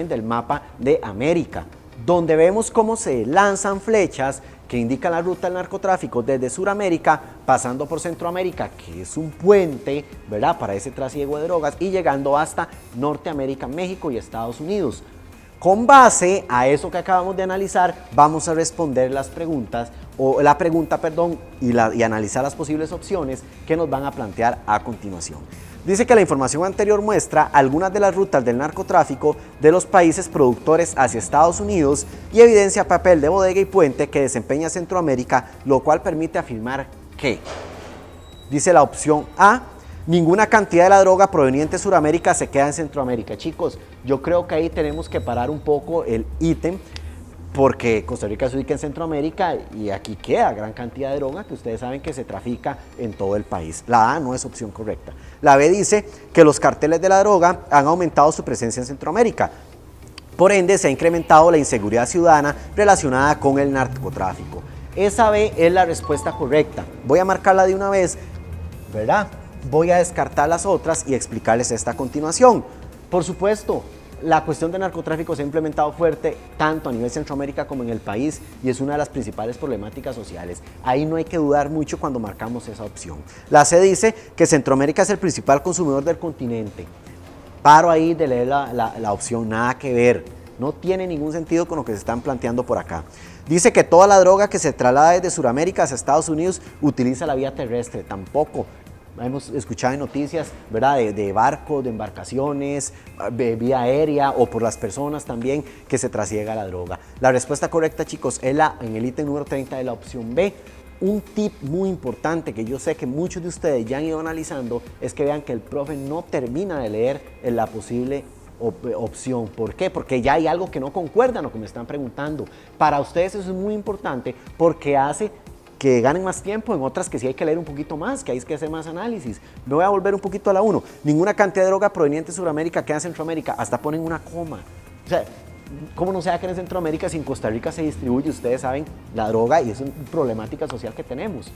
del mapa de América, donde vemos cómo se lanzan flechas que indican la ruta del narcotráfico desde Sudamérica, pasando por Centroamérica, que es un puente, ¿verdad?, para ese trasiego de drogas, y llegando hasta Norteamérica, México y Estados Unidos. Con base a eso que acabamos de analizar, vamos a responder las preguntas, y analizar las posibles opciones que nos van a plantear a continuación. Dice que la información anterior muestra algunas de las rutas del narcotráfico de los países productores hacia Estados Unidos y evidencia papel de bodega y puente que desempeña Centroamérica, lo cual permite afirmar que, dice la opción A, ninguna cantidad de la droga proveniente de Sudamérica se queda en Centroamérica. Chicos, yo creo que ahí tenemos que parar un poco el ítem, porque Costa Rica se ubica en Centroamérica y aquí queda gran cantidad de droga que ustedes saben que se trafica en todo el país. La A no es opción correcta. La B dice que los carteles de la droga han aumentado su presencia en Centroamérica. Por ende, se ha incrementado la inseguridad ciudadana relacionada con el narcotráfico. Esa B es la respuesta correcta. Voy a marcarla de una vez, ¿verdad? Voy a descartar las otras y explicarles esta a continuación. Por supuesto, la cuestión del narcotráfico se ha implementado fuerte tanto a nivel Centroamérica como en el país y es una de las principales problemáticas sociales. Ahí no hay que dudar mucho cuando marcamos esa opción. La C dice que Centroamérica es el principal consumidor del continente. Paro ahí de leer la opción, nada que ver. No tiene ningún sentido con lo que se están planteando por acá. Dice que toda la droga que se traslada desde Sudamérica hacia Estados Unidos utiliza la vía terrestre. Tampoco. Hemos escuchado en noticias, ¿verdad?, de barcos, de embarcaciones, de vía aérea o por las personas también que se trasiega la droga. La respuesta correcta, chicos, es en el ítem número 30 de la opción B. Un tip muy importante que yo sé que muchos de ustedes ya han ido analizando es que vean que el profe no termina de leer la posible opción. ¿Por qué? Porque ya hay algo que no concuerda en lo que me están preguntando. Para ustedes eso es muy importante porque hace que ganen más tiempo, en otras que sí hay que leer un poquito más, que hay que hacer más análisis. Me voy a volver un poquito a la 1. Ninguna cantidad de droga proveniente de Sudamérica queda en Centroamérica, hasta ponen una coma. O sea, ¿cómo no se da que en Centroamérica, si en Costa Rica se distribuye, ustedes saben, la droga y es una problemática social que tenemos?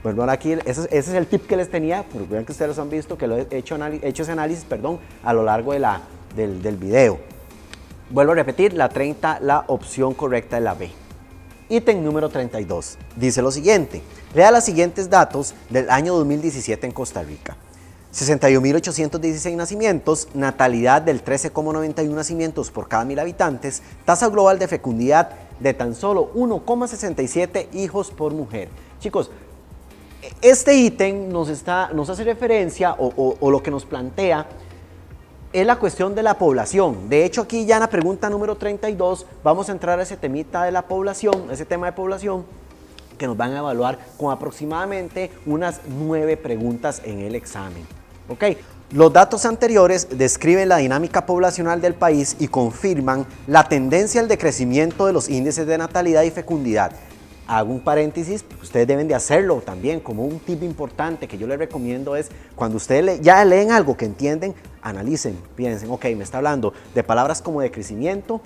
Bueno, aquí ese es el tip que les tenía, porque vean que ustedes lo han visto, que lo he hecho ese análisis, a lo largo del video. Vuelvo a repetir, la 30, la opción correcta es la B. Ítem número 32, dice lo siguiente, lea los siguientes datos del año 2017 en Costa Rica. 61.816 nacimientos, natalidad del 13,91 nacimientos por cada 1.000 habitantes, tasa global de fecundidad de tan solo 1,67 hijos por mujer. Chicos, este ítem nos hace referencia o lo que nos plantea es la cuestión de la población. De hecho, aquí ya en la pregunta número 32 vamos a entrar a ese temita de la población, ese tema de población que nos van a evaluar con aproximadamente unas 9 preguntas en el examen. ¿Ok? Los datos anteriores describen la dinámica poblacional del país y confirman la tendencia al decrecimiento de los índices de natalidad y fecundidad. Hago un paréntesis, ustedes deben de hacerlo también como un tip importante que yo les recomiendo es cuando ustedes ya leen algo que entienden, analicen, piensen, ok, me está hablando de palabras como de crecimiento,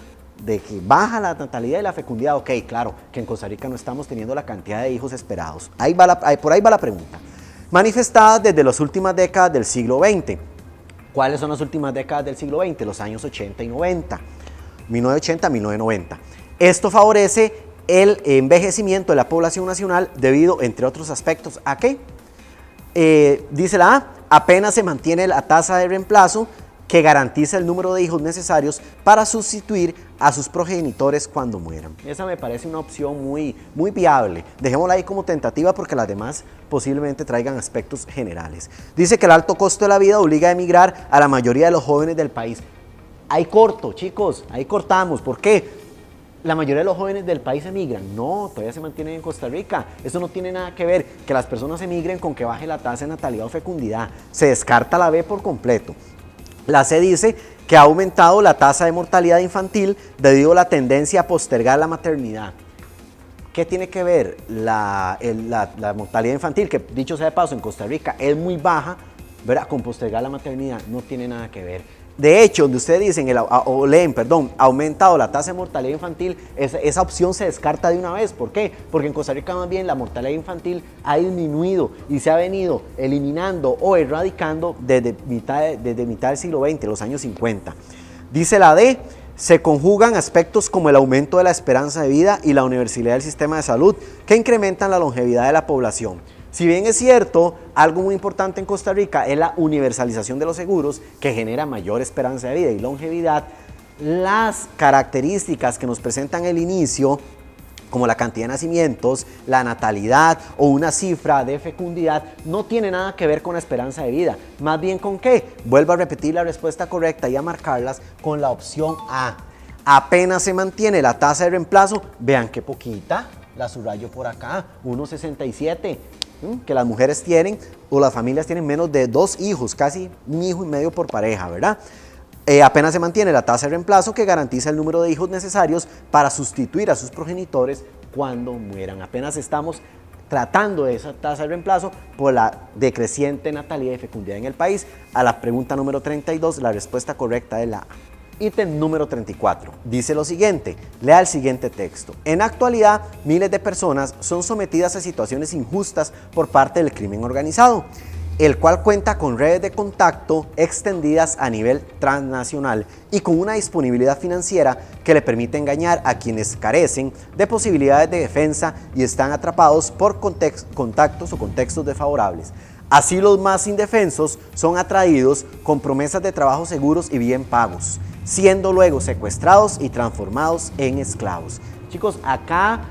de que baja la natalidad y la fecundidad, ok, claro, que en Costa Rica no estamos teniendo la cantidad de hijos esperados. Por ahí va la pregunta. Manifestadas desde las últimas décadas del siglo XX. ¿Cuáles son las últimas décadas del siglo XX? Los años 80 y 90, 1980 a 1990. Esto favorece el envejecimiento de la población nacional debido, entre otros aspectos, ¿a qué? Dice la A, apenas se mantiene la tasa de reemplazo que garantiza el número de hijos necesarios para sustituir a sus progenitores cuando mueran. Esa me parece una opción muy viable. Dejémosla ahí como tentativa porque las demás posiblemente traigan aspectos generales. Dice que el alto costo de la vida obliga a emigrar a la mayoría de los jóvenes del país. Ahí corto, chicos, ahí cortamos. ¿Por qué? La mayoría de los jóvenes del país emigran. No, todavía se mantienen en Costa Rica. Eso no tiene nada que ver que las personas emigren con que baje la tasa de natalidad o fecundidad. Se descarta la B por completo. La C dice que ha aumentado la tasa de mortalidad infantil debido a la tendencia a postergar la maternidad. ¿Qué tiene que ver la mortalidad infantil? Que dicho sea de paso, en Costa Rica es muy baja, ¿verdad? Con postergar la maternidad no tiene nada que ver. De hecho, donde ustedes dicen, ha aumentado la tasa de mortalidad infantil, esa opción se descarta de una vez. ¿Por qué? Porque en Costa Rica más bien la mortalidad infantil ha disminuido y se ha venido eliminando o erradicando desde mitad del siglo XX, los años 50. Dice la D, se conjugan aspectos como el aumento de la esperanza de vida y la universalidad del sistema de salud que incrementan la longevidad de la población. Si bien es cierto, algo muy importante en Costa Rica es la universalización de los seguros que genera mayor esperanza de vida y longevidad, las características que nos presentan el inicio, como la cantidad de nacimientos, la natalidad o una cifra de fecundidad, no tiene nada que ver con la esperanza de vida. Más bien ¿con qué? Vuelvo a repetir la respuesta correcta y a marcarlas con la opción A. Apenas se mantiene la tasa de reemplazo, vean qué poquita, la subrayo por acá, 1,67. Que las mujeres tienen o las familias tienen menos de 2 hijos, casi 1,5 hijos por pareja, ¿verdad? Apenas se mantiene la tasa de reemplazo que garantiza el número de hijos necesarios para sustituir a sus progenitores cuando mueran. Apenas estamos tratando de esa tasa de reemplazo por la decreciente natalidad y fecundidad en el país. A la pregunta número 32, la respuesta correcta es la A. Ítem número 34, dice lo siguiente, lea el siguiente texto. En actualidad, miles de personas son sometidas a situaciones injustas por parte del crimen organizado. el cual cuenta con redes de contacto extendidas a nivel transnacional y con una disponibilidad financiera que le permite engañar a quienes carecen de posibilidades de defensa y están atrapados por contactos o contextos desfavorables. Así los más indefensos son atraídos con promesas de trabajo seguros y bien pagos, siendo luego secuestrados y transformados en esclavos. Chicos, acá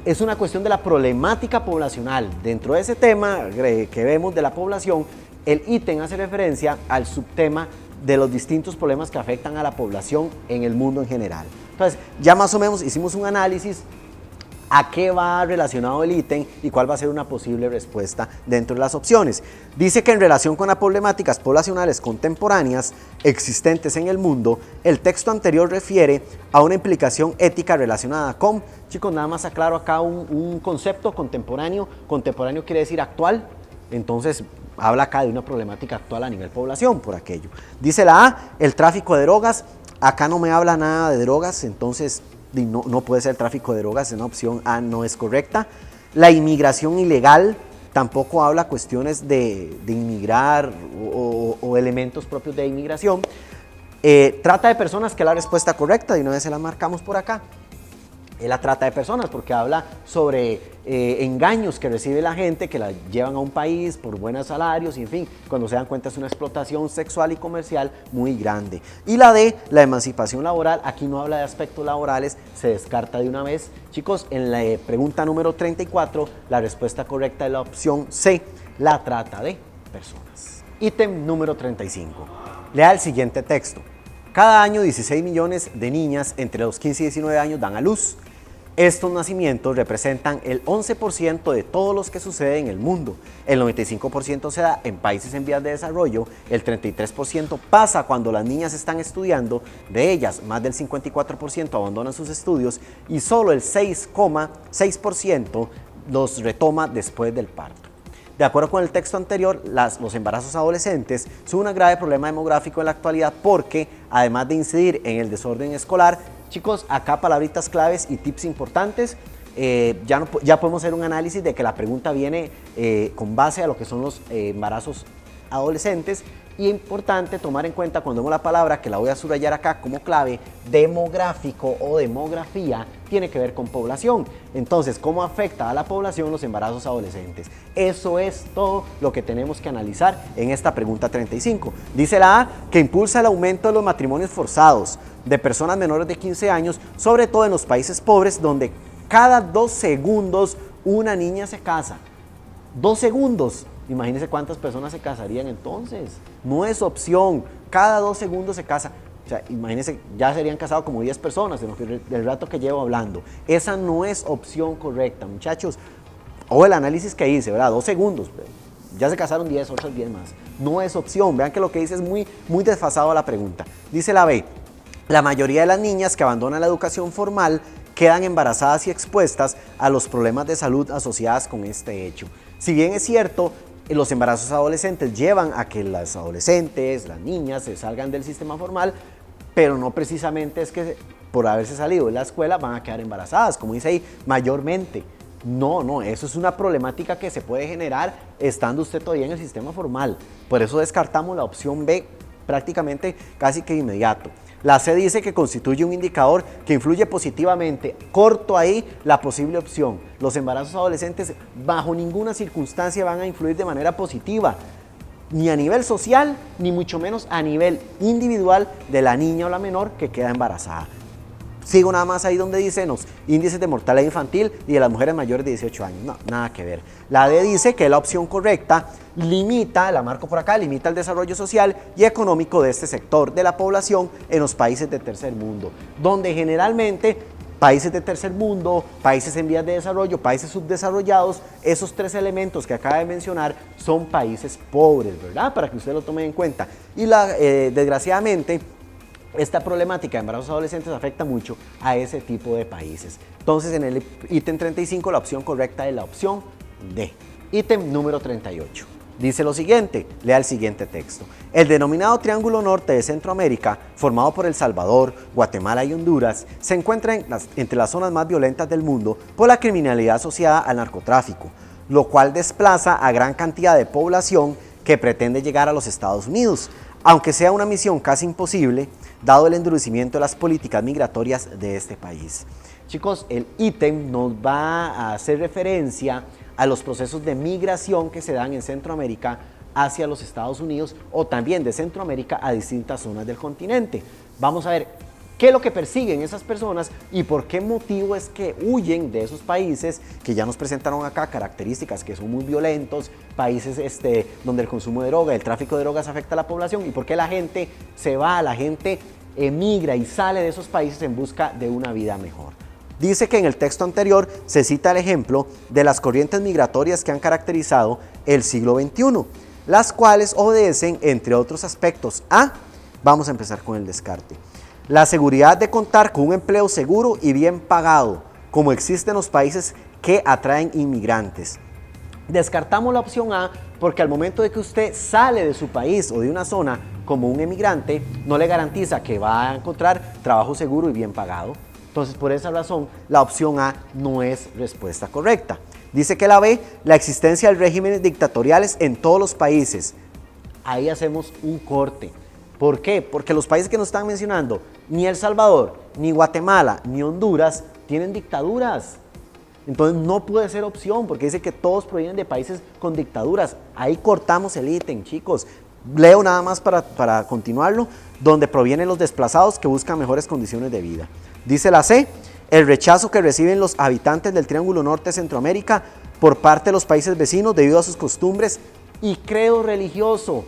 es una cuestión de la problemática poblacional. Dentro de ese tema que vemos de la población, el ítem hace referencia al subtema de los distintos problemas que afectan a la población en el mundo en general. Entonces, ya más o menos hicimos un análisis a qué va relacionado el ítem y cuál va a ser una posible respuesta dentro de las opciones. Dice que en relación con las problemáticas poblacionales contemporáneas existentes en el mundo, el texto anterior refiere a una implicación ética relacionada con, chicos, nada más aclaro acá un concepto contemporáneo. Contemporáneo quiere decir actual, entonces habla acá de una problemática actual a nivel población por aquello. Dice la A, el tráfico de drogas. Acá no me habla nada de drogas, entonces no puede ser tráfico de drogas, en la opción A no es correcta. La inmigración ilegal tampoco habla cuestiones de inmigrar o elementos propios de inmigración. Trata de personas, que es la respuesta correcta, y una vez se la marcamos por acá. Es la trata de personas, porque habla sobre engaños que recibe la gente, que la llevan a un país por buenos salarios, y en fin, cuando se dan cuenta es una explotación sexual y comercial muy grande. Y la D, la emancipación laboral, aquí no habla de aspectos laborales, se descarta de una vez. Chicos, en la pregunta número 34, la respuesta correcta es la opción C, la trata de personas. Ítem número 35. Lea el siguiente texto. Cada año 16 millones de niñas entre los 15 y 19 años dan a luz. Estos nacimientos representan el 11% de todos los que suceden en el mundo. El 95% se da en países en vías de desarrollo, el 33% pasa cuando las niñas están estudiando, de ellas más del 54% abandonan sus estudios y solo el 6,6% los retoma después del parto. De acuerdo con el texto anterior, los embarazos adolescentes son un grave problema demográfico en la actualidad porque, además de incidir en el desorden escolar, chicos, acá palabritas claves y tips importantes. Ya podemos hacer un análisis de que la pregunta viene con base a lo que son los embarazos adolescentes. Y importante tomar en cuenta cuando vemos la palabra, que la voy a subrayar acá como clave, demográfico o demografía, tiene que ver con población. Entonces, ¿cómo afecta a la población los embarazos adolescentes? Eso es todo lo que tenemos que analizar en esta pregunta 35. Dice la A, que impulsa el aumento de los matrimonios forzados de personas menores de 15 años, sobre todo en los países pobres, donde cada 2 segundos una niña se casa. 2 segundos. Imagínense cuántas personas se casarían entonces. No es opción. Cada 2 segundos se casa. O sea, imagínense, ya serían casados como 10 personas del rato que llevo hablando. Esa no es opción correcta, muchachos. O el análisis que hice, ¿verdad? 2 segundos. Ya se casaron 10, otras 10 más. No es opción. Vean que lo que dice es muy desfasado a la pregunta. Dice la B. La mayoría de las niñas que abandonan la educación formal quedan embarazadas y expuestas a los problemas de salud asociados con este hecho. Si bien es cierto, los embarazos adolescentes llevan a que las adolescentes, las niñas, se salgan del sistema formal, pero no precisamente es que por haberse salido de la escuela van a quedar embarazadas, como dice ahí, mayormente. No, eso es una problemática que se puede generar estando usted todavía en el sistema formal. Por eso descartamos la opción B prácticamente casi que inmediato. La C dice que constituye un indicador que influye positivamente. Corto ahí la posible opción. Los embarazos adolescentes bajo ninguna circunstancia van a influir de manera positiva, ni a nivel social, ni mucho menos a nivel individual de la niña o la menor que queda embarazada. Sigo nada más ahí donde dice los índices de mortalidad infantil y de las mujeres mayores de 18 años. No, nada que ver. La D dice que la opción correcta limita, la marco por acá, limita el desarrollo social y económico de este sector de la población en los países de tercer mundo, donde generalmente países de tercer mundo, países en vías de desarrollo, países subdesarrollados, esos 3 elementos que acaba de mencionar son países pobres, ¿verdad? Para que usted lo tome en cuenta. Y desgraciadamente, esta problemática de embarazos adolescentes afecta mucho a ese tipo de países. Entonces, en el ítem 35, la opción correcta es la opción D. Ítem número 38. Dice lo siguiente, lea el siguiente texto. El denominado Triángulo Norte de Centroamérica, formado por El Salvador, Guatemala y Honduras, se encuentra entre las zonas más violentas del mundo por la criminalidad asociada al narcotráfico, lo cual desplaza a gran cantidad de población que pretende llegar a los Estados Unidos, aunque sea una misión casi imposible, dado el endurecimiento de las políticas migratorias de este país. Chicos, el ítem nos va a hacer referencia a los procesos de migración que se dan en Centroamérica hacia los Estados Unidos o también de Centroamérica a distintas zonas del continente. Vamos a ver qué es lo que persiguen esas personas y por qué motivo es que huyen de esos países que ya nos presentaron acá características que son muy violentos, países donde el consumo de droga, el tráfico de drogas afecta a la población y por qué la gente se va, la gente emigra y sale de esos países en busca de una vida mejor. Dice que en el texto anterior se cita el ejemplo de las corrientes migratorias que han caracterizado el siglo XXI, las cuales obedecen, entre otros aspectos, vamos a empezar con el descarte, la seguridad de contar con un empleo seguro y bien pagado, como existe en los países que atraen inmigrantes. Descartamos la opción A porque al momento de que usted sale de su país o de una zona como un emigrante, no le garantiza que va a encontrar trabajo seguro y bien pagado. Entonces, por esa razón, la opción A no es respuesta correcta. Dice que la B, la existencia de regímenes dictatoriales en todos los países. Ahí hacemos un corte. ¿Por qué? Porque los países que nos están mencionando, ni El Salvador, ni Guatemala, ni Honduras, tienen dictaduras. Entonces no puede ser opción porque dice que todos provienen de países con dictaduras. Ahí cortamos el ítem, chicos. Leo nada más para continuarlo, donde provienen los desplazados que buscan mejores condiciones de vida. Dice la C, el rechazo que reciben los habitantes del Triángulo Norte de Centroamérica por parte de los países vecinos debido a sus costumbres y credo religioso.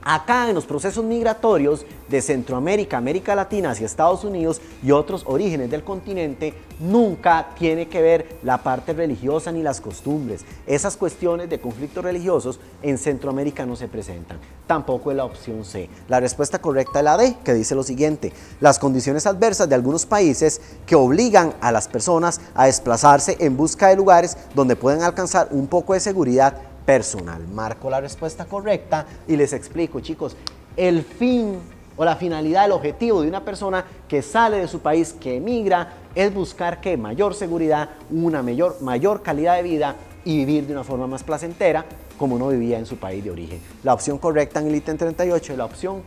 Acá en los procesos migratorios de Centroamérica, América Latina hacia Estados Unidos y otros orígenes del continente, nunca tiene que ver la parte religiosa ni las costumbres. Esas cuestiones de conflictos religiosos en Centroamérica no se presentan. Tampoco es la opción C. La respuesta correcta es la D, que dice lo siguiente: las condiciones adversas de algunos países que obligan a las personas a desplazarse en busca de lugares donde pueden alcanzar un poco de seguridad personal. Marco la respuesta correcta y les explico, chicos, el fin o la finalidad, el objetivo de una persona que sale de su país, que emigra, es buscar que mayor seguridad, una mayor calidad de vida y vivir de una forma más placentera como no vivía en su país de origen. La opción correcta en el ítem 38 es la opción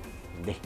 D.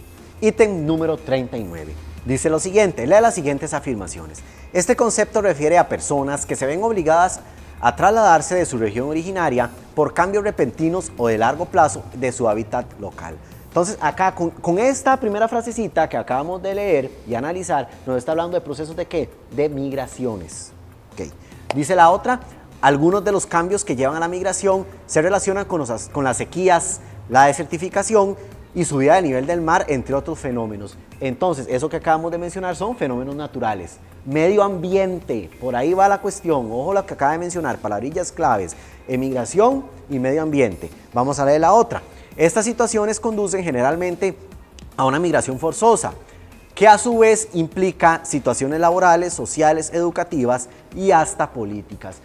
Ítem número 39. Dice lo siguiente, lea las siguientes afirmaciones. Este concepto refiere a personas que se ven obligadas a trasladarse de su región originaria por cambios repentinos o de largo plazo de su hábitat local. Entonces acá con esta primera frasecita que acabamos de leer y analizar, nos está hablando de procesos de ¿qué? De migraciones. Okay. Dice la otra, algunos de los cambios que llevan a la migración se relacionan con las sequías, la desertificación y subida del nivel del mar, entre otros fenómenos. Entonces, eso que acabamos de mencionar son fenómenos naturales. Medio ambiente, por ahí va la cuestión, ojo lo que acaba de mencionar, palabrillas claves, emigración y medio ambiente. Vamos a leer la otra. Estas situaciones conducen generalmente a una migración forzosa, que a su vez implica situaciones laborales, sociales, educativas y hasta políticas.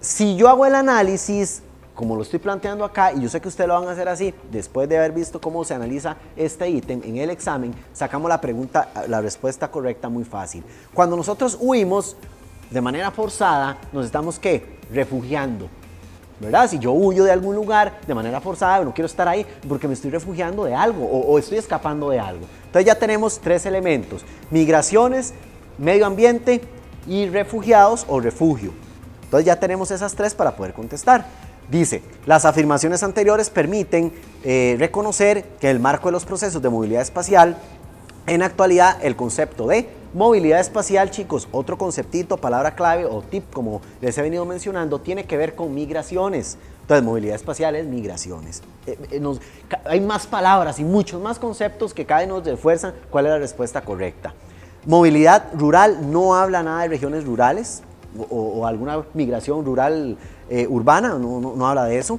Si yo hago el análisis, como lo estoy planteando acá, y yo sé que ustedes lo van a hacer así, después de haber visto cómo se analiza este ítem en el examen, sacamos la respuesta correcta muy fácil. Cuando nosotros huimos de manera forzada, nos estamos ¿qué? Refugiando, ¿verdad? Si yo huyo de algún lugar de manera forzada, no quiero estar ahí porque me estoy refugiando de algo o estoy escapando de algo. Entonces ya tenemos tres elementos: migraciones, medio ambiente y refugiados o refugio. Entonces ya tenemos esas tres para poder contestar. Dice, las afirmaciones anteriores permiten reconocer que en el marco de los procesos de movilidad espacial, en la actualidad el concepto de movilidad espacial, chicos, otro conceptito, palabra clave o tip, como les he venido mencionando, tiene que ver con migraciones. Entonces, movilidad espacial es migraciones. Hay más palabras y muchos más conceptos que cada vez nos refuerzan cuál es la respuesta correcta. Movilidad rural no habla nada de regiones rurales o alguna migración rural urbana, no habla de eso.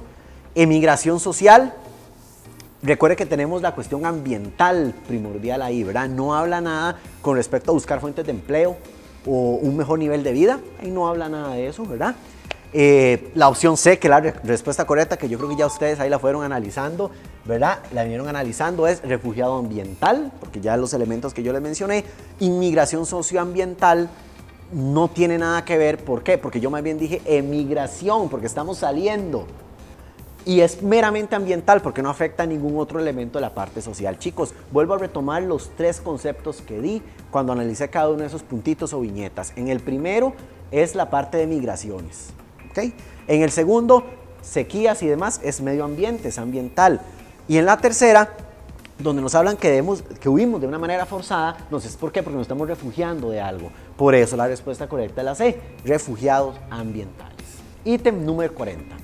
Emigración social, recuerde que tenemos la cuestión ambiental primordial ahí, ¿verdad? No habla nada con respecto a buscar fuentes de empleo o un mejor nivel de vida, ahí no habla nada de eso, ¿verdad? La opción C, que es la respuesta correcta, que yo creo que ya ustedes ahí la fueron analizando, ¿verdad? La vinieron analizando, es refugiado ambiental, porque ya los elementos que yo les mencioné. Inmigración socioambiental no tiene nada que ver, ¿por qué? Porque yo más bien dije emigración, porque estamos saliendo. y es meramente ambiental porque no afecta a ningún otro elemento de la parte social. Chicos, vuelvo a retomar los 3 conceptos que di cuando analicé cada uno de esos puntitos o viñetas. En el primero es la parte de migraciones, ¿ok? En el segundo, sequías y demás, es medio ambiente, es ambiental. Y en la tercera, donde nos hablan que huimos de una manera forzada, no sé por qué, porque nos estamos refugiando de algo. Por eso la respuesta correcta es la C, refugiados ambientales. Ítem número 40.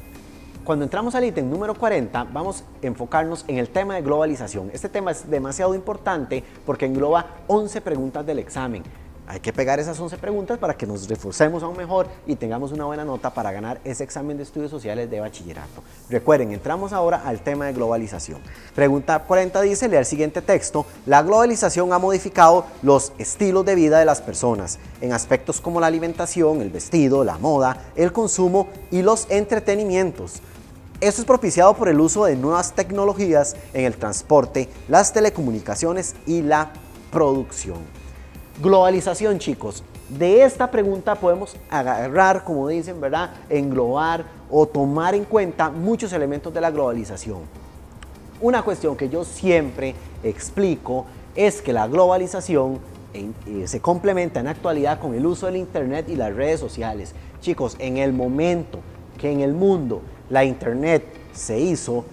Cuando entramos al ítem número 40, vamos a enfocarnos en el tema de globalización. Este tema es demasiado importante porque engloba 11 preguntas del examen. Hay que pegar esas 11 preguntas para que nos reforcemos aún mejor y tengamos una buena nota para ganar ese examen de estudios sociales de bachillerato. Recuerden, entramos ahora al tema de globalización. Pregunta 40 dice, lea el siguiente texto: la globalización ha modificado los estilos de vida de las personas en aspectos como la alimentación, el vestido, la moda, el consumo y los entretenimientos. Esto es propiciado por el uso de nuevas tecnologías en el transporte, las telecomunicaciones y la producción. Globalización, chicos. De esta pregunta podemos agarrar, como dicen, ¿verdad?, englobar o tomar en cuenta muchos elementos de la globalización. Una cuestión que yo siempre explico es que la globalización se complementa en la actualidad con el uso del internet y las redes sociales. Chicos, en el momento que en el mundo la internet se hizo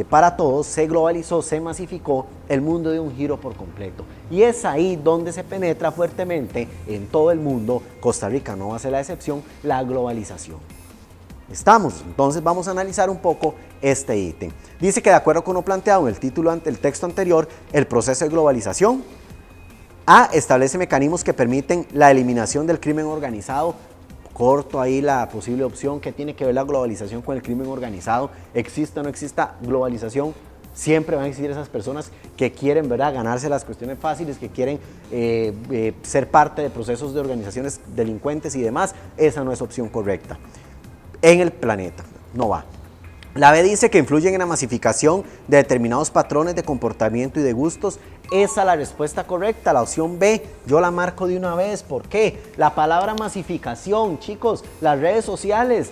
para todos, se globalizó, se masificó, el mundo dio un giro por completo. Y es ahí donde se penetra fuertemente en todo el mundo, Costa Rica no va a ser la excepción, la globalización. ¿Estamos? Entonces vamos a analizar un poco este ítem. Dice que de acuerdo con lo planteado en el título ante el texto anterior, el proceso de globalización A establece mecanismos que permiten la eliminación del crimen organizado. Corto ahí la posible opción que tiene que ver la globalización con el crimen organizado. Exista o no exista globalización, siempre van a existir esas personas que quieren, ¿verdad?, ganarse las cuestiones fáciles, que quieren ser parte de procesos de organizaciones delincuentes y demás. Esa no es opción correcta en el planeta, no va. La B dice que influyen en la masificación de determinados patrones de comportamiento y de gustos. Esa es la respuesta correcta, la opción B, yo la marco de una vez. ¿Por qué? La palabra masificación, chicos, las redes sociales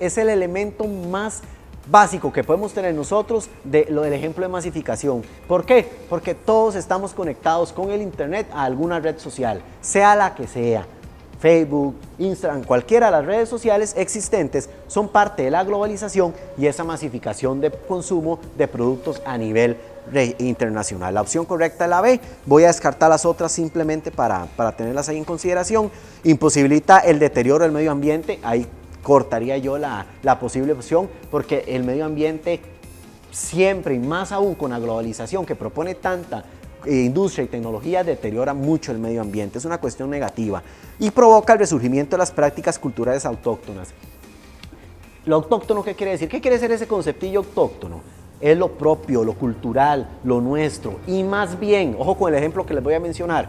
es el elemento más básico que podemos tener nosotros de lo del ejemplo de masificación. ¿Por qué? Porque todos estamos conectados con el internet a alguna red social, sea la que sea. Facebook, Instagram, cualquiera de las redes sociales existentes son parte de la globalización y esa masificación de consumo de productos a nivel internacional. La opción correcta es la B. Voy a descartar las otras simplemente para tenerlas ahí en consideración. Imposibilita el deterioro del medio ambiente. Ahí cortaría yo la posible opción porque el medio ambiente siempre y más aún con la globalización que propone tanta industria y tecnología deteriora mucho el medio ambiente, es una cuestión negativa y provoca el resurgimiento de las prácticas culturales autóctonas. ¿Lo autóctono qué quiere decir? ¿Qué quiere decir ese conceptillo autóctono? Es lo propio, lo cultural, lo nuestro y más bien, ojo con el ejemplo que les voy a mencionar,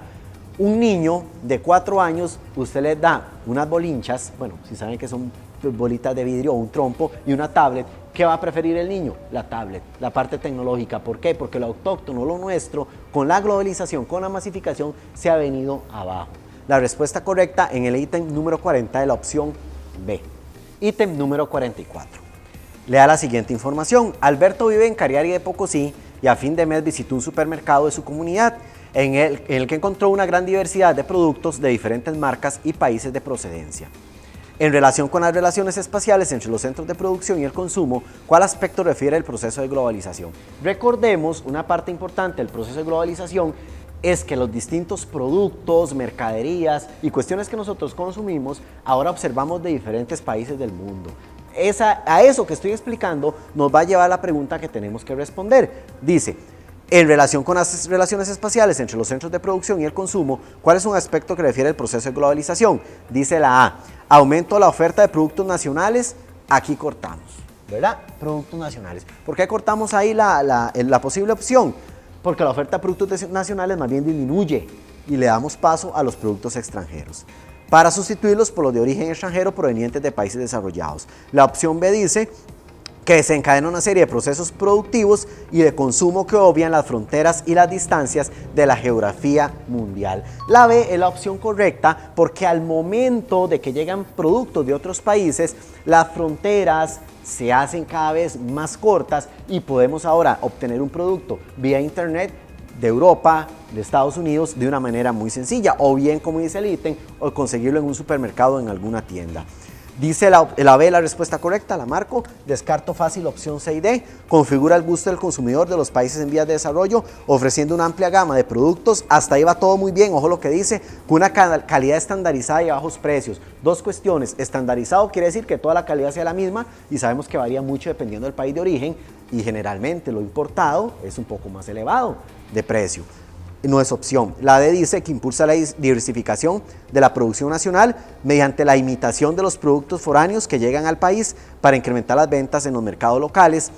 un niño de 4 años, usted le da unas bolinchas, bueno, si saben que son bolitas de vidrio o un trompo y una tablet, ¿qué va a preferir el niño? La tablet, la parte tecnológica. ¿Por qué? Porque lo autóctono, lo nuestro, con la globalización, con la masificación, se ha venido abajo. La respuesta correcta en el ítem número 40 de la opción B. Ítem número 44. Lea la siguiente información. Alberto vive en Cariari de Pocosí y a fin de mes visitó un supermercado de su comunidad en el que encontró una gran diversidad de productos de diferentes marcas y países de procedencia. En relación con las relaciones espaciales entre los centros de producción y el consumo, ¿cuál aspecto refiere el proceso de globalización? Recordemos, una parte importante del proceso de globalización es que los distintos productos, mercaderías y cuestiones que nosotros consumimos, ahora observamos de diferentes países del mundo. A eso que estoy explicando nos va a llevar a la pregunta que tenemos que responder. Dice, en relación con las relaciones espaciales entre los centros de producción y el consumo, ¿cuál es un aspecto que refiere el proceso de globalización? Dice la A, aumento de la oferta de productos nacionales, aquí cortamos, ¿verdad? Productos nacionales. ¿Por qué cortamos ahí la posible opción? Porque la oferta de productos nacionales más bien disminuye y le damos paso a los productos extranjeros, para sustituirlos por los de origen extranjero provenientes de países desarrollados. La opción B dice, que desencadena una serie de procesos productivos y de consumo que obvian las fronteras y las distancias de la geografía mundial. La B es la opción correcta porque al momento de que llegan productos de otros países, las fronteras se hacen cada vez más cortas y podemos ahora obtener un producto vía internet de Europa, de Estados Unidos, de una manera muy sencilla, o bien, como dice el ítem, o conseguirlo en un supermercado o en alguna tienda. Dice la B la respuesta correcta, la marco, descarto fácil opción C y D, configura el gusto del consumidor de los países en vías de desarrollo, ofreciendo una amplia gama de productos, hasta ahí va todo muy bien, ojo lo que dice, con una calidad estandarizada y a bajos precios. Dos cuestiones, estandarizado quiere decir que toda la calidad sea la misma y sabemos que varía mucho dependiendo del país de origen y generalmente lo importado es un poco más elevado de precio. No es opción. La D dice que impulsa la diversificación de la producción nacional mediante la imitación de los productos foráneos que llegan al país para incrementar las ventas en los mercados locales.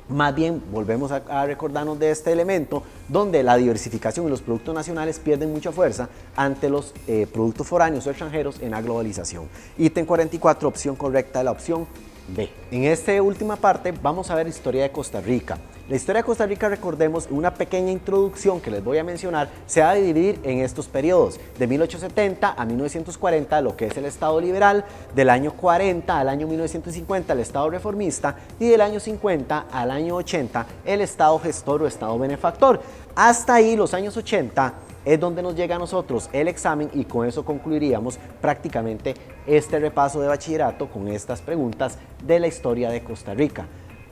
Más bien, volvemos a recordarnos de este elemento donde la diversificación y los productos nacionales pierden mucha fuerza ante los productos foráneos o extranjeros en la globalización. Ítem 44, opción correcta, la opción B. En esta última parte vamos a ver historia de Costa Rica. La historia de Costa Rica, recordemos, una pequeña introducción que les voy a mencionar, se va a dividir en estos periodos, de 1870 a 1940, lo que es el Estado liberal, del año 40 al año 1950, el Estado reformista, y del año 50 al año 80, el Estado gestor o Estado benefactor. Hasta ahí, los años 80, es donde nos llega a nosotros el examen y con eso concluiríamos prácticamente este repaso de bachillerato con estas preguntas de la historia de Costa Rica.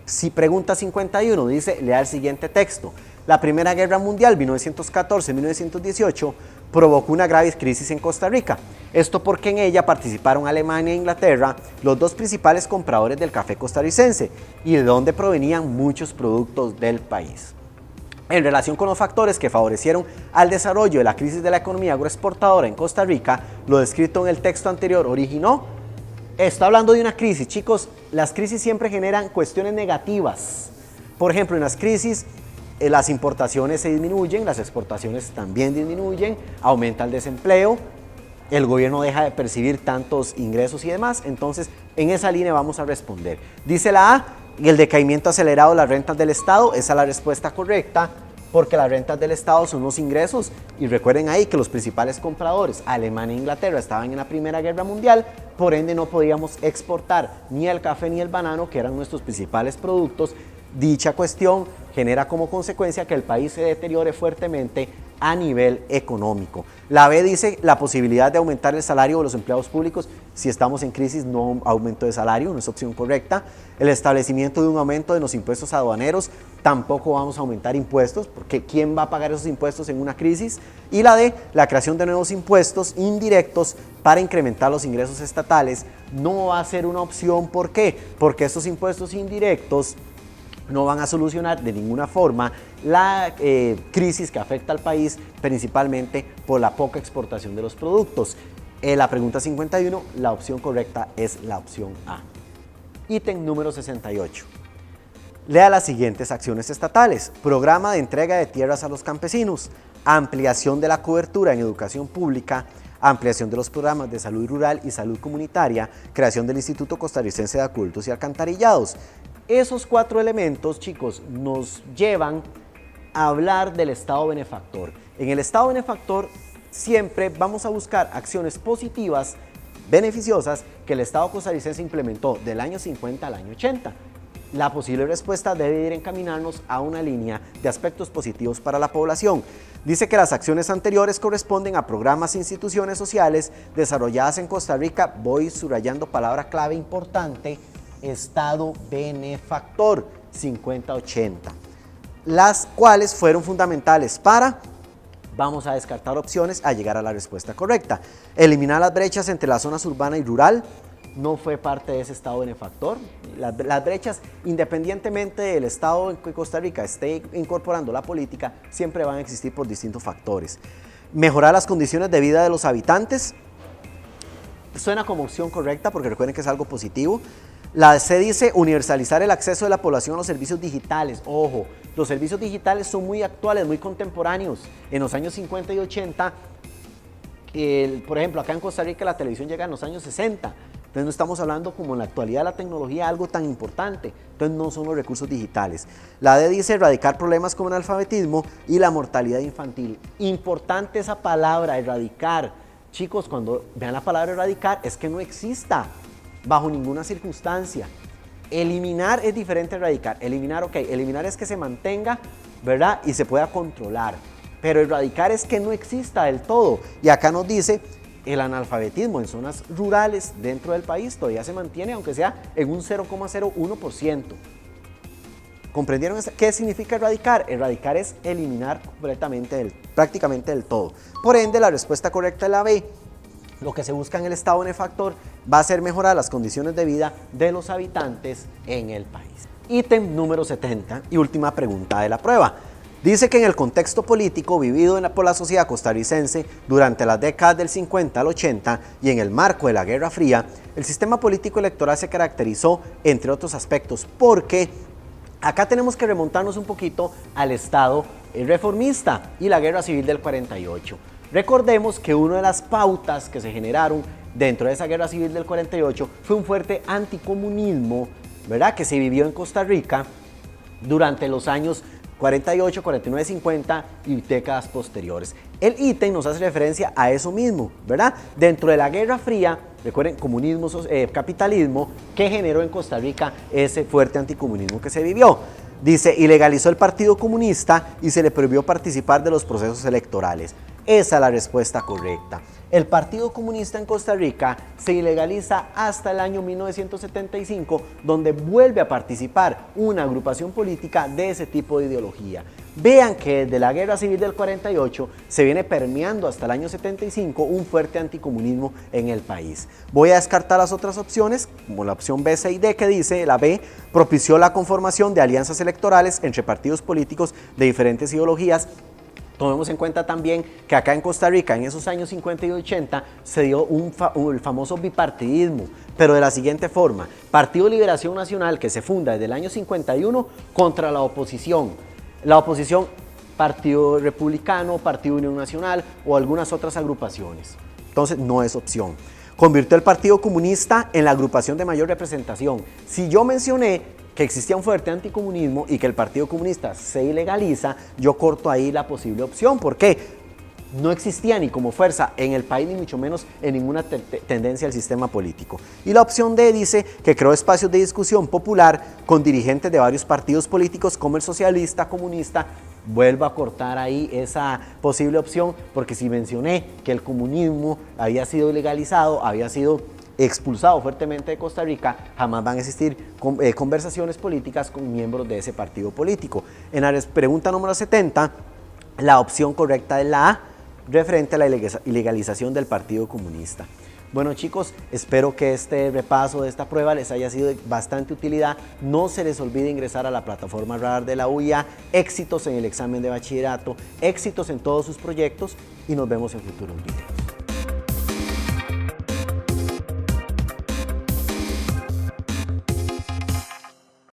Si pregunta 51 dice, lea el siguiente texto. La Primera Guerra Mundial, 1914-1918, provocó una grave crisis en Costa Rica. Esto porque en ella participaron Alemania e Inglaterra, los dos principales compradores del café costarricense, y de donde provenían muchos productos del país. En relación con los factores que favorecieron al desarrollo de la crisis de la economía agroexportadora en Costa Rica, lo descrito en el texto anterior originó. Está hablando de una crisis, chicos, las crisis siempre generan cuestiones negativas. Por ejemplo, en las crisis las importaciones se disminuyen, las exportaciones también disminuyen, aumenta el desempleo, el gobierno deja de percibir tantos ingresos y demás, entonces en esa línea vamos a responder. Dice la A, el decaimiento acelerado de las rentas del Estado, esa es la respuesta correcta, porque las rentas del Estado son los ingresos y recuerden ahí que los principales compradores, Alemania e Inglaterra, estaban en la Primera Guerra Mundial, por ende no podíamos exportar ni el café ni el banano, que eran nuestros principales productos. Dicha cuestión genera como consecuencia que el país se deteriore fuertemente a nivel económico. La B dice la posibilidad de aumentar el salario de los empleados públicos. Si estamos en crisis, no aumento de salario, no es opción correcta. El establecimiento de un aumento de los impuestos aduaneros, tampoco vamos a aumentar impuestos, porque ¿quién va a pagar esos impuestos en una crisis? Y la D, la creación de nuevos impuestos indirectos para incrementar los ingresos estatales, no va a ser una opción. ¿Por qué? Porque estos impuestos indirectos no van a solucionar de ninguna forma la crisis que afecta al país, principalmente por la poca exportación de los productos. La pregunta 51, la opción correcta es la opción A. Ítem número 68. Lea las siguientes acciones estatales: programa de entrega de tierras a los campesinos, ampliación de la cobertura en educación pública, ampliación de los programas de salud rural y salud comunitaria, creación del Instituto Costarricense de Acueductos y Alcantarillados. Esos cuatro elementos, chicos, nos llevan a hablar del Estado benefactor. En el Estado benefactor siempre vamos a buscar acciones positivas, beneficiosas, que el Estado costarricense implementó del año 50 al año 80. La posible respuesta debe ir encaminarnos a una línea de aspectos positivos para la población. Dice que las acciones anteriores corresponden a programas e instituciones sociales desarrolladas en Costa Rica. Voy subrayando palabra clave importante: Estado benefactor 50-80, las cuales fueron fundamentales para, vamos a descartar opciones a llegar a la respuesta correcta. Eliminar las brechas entre las zonas urbana y rural, no fue parte de ese Estado benefactor. Las brechas, independientemente del Estado en que Costa Rica esté incorporando la política, siempre van a existir por distintos factores. Mejorar las condiciones de vida de los habitantes, suena como opción correcta porque recuerden que es algo positivo. La C dice universalizar el acceso de la población a los servicios digitales. Ojo, los servicios digitales son muy actuales, muy contemporáneos. En los años 50 y 80, por ejemplo, acá en Costa Rica la televisión llega en los años 60. Entonces no estamos hablando como en la actualidad de la tecnología algo tan importante, entonces no son los recursos digitales. La D dice erradicar problemas como el analfabetismo y la mortalidad infantil. Importante esa palabra, erradicar. Chicos, cuando vean la palabra erradicar es que no exista bajo ninguna circunstancia. Eliminar es diferente a erradicar. Eliminar, ok, eliminar es que se mantenga, ¿verdad? Y se pueda controlar. Pero erradicar es que no exista del todo. Y acá nos dice, el analfabetismo en zonas rurales dentro del país todavía se mantiene, aunque sea en un 0,01%. ¿Comprendieron qué significa erradicar? Erradicar es eliminar completamente, prácticamente del todo. Por ende, la respuesta correcta es la B. Lo que se busca en el estado benefactor va a ser mejorar las condiciones de vida de los habitantes en el país. Ítem número 70 y última pregunta de la prueba. Dice que en el contexto político vivido por la sociedad costarricense durante las décadas del 50 al 80 y en el marco de la Guerra Fría, el sistema político electoral se caracterizó, entre otros aspectos, porque acá tenemos que remontarnos un poquito al Estado reformista y la Guerra Civil del 48. Recordemos que una de las pautas que se generaron dentro de esa Guerra Civil del 48 fue un fuerte anticomunismo, ¿verdad?, que se vivió en Costa Rica durante los años 48, 49, 50 y décadas posteriores. El ítem nos hace referencia a eso mismo, ¿verdad? Dentro de la Guerra Fría, recuerden, comunismo, capitalismo, que generó en Costa Rica ese fuerte anticomunismo que se vivió. Dice, ilegalizó el Partido Comunista y se le prohibió participar de los procesos electorales. Esa es la respuesta correcta. El Partido Comunista en Costa Rica se ilegaliza hasta el año 1975, donde vuelve a participar una agrupación política de ese tipo de ideología. Vean que desde la Guerra Civil del 48 se viene permeando hasta el año 75 un fuerte anticomunismo en el país. Voy a descartar las otras opciones, como la opción B, C y D, que dice, la B, propició la conformación de alianzas electorales entre partidos políticos de diferentes ideologías. Tomemos en cuenta también que acá en Costa Rica, en esos años 50 y 80, se dio el famoso bipartidismo, pero de la siguiente forma: Partido Liberación Nacional, que se funda desde el año 51 contra la oposición. La oposición, Partido Republicano, Partido Unión Nacional o algunas otras agrupaciones. Entonces no es opción. Convirtió el Partido Comunista en la agrupación de mayor representación. Si yo mencioné que existía un fuerte anticomunismo y que el Partido Comunista se ilegaliza, yo corto ahí la posible opción. ¿Por qué? No existía ni como fuerza en el país, ni mucho menos en ninguna tendencia al sistema político. Y la opción D dice que creó espacios de discusión popular con dirigentes de varios partidos políticos como el socialista, comunista. Vuelvo a cortar ahí esa posible opción, porque si mencioné que el comunismo había sido ilegalizado, había sido expulsado fuertemente de Costa Rica, jamás van a existir conversaciones políticas con miembros de ese partido político. En la pregunta número 70, la opción correcta es la A, referente a la ilegalización del Partido Comunista. Bueno, chicos, espero que este repaso de esta prueba les haya sido de bastante utilidad. No se les olvide ingresar a la plataforma Radar de la UIA. Éxitos en el examen de bachillerato, éxitos en todos sus proyectos y nos vemos en futuros videos.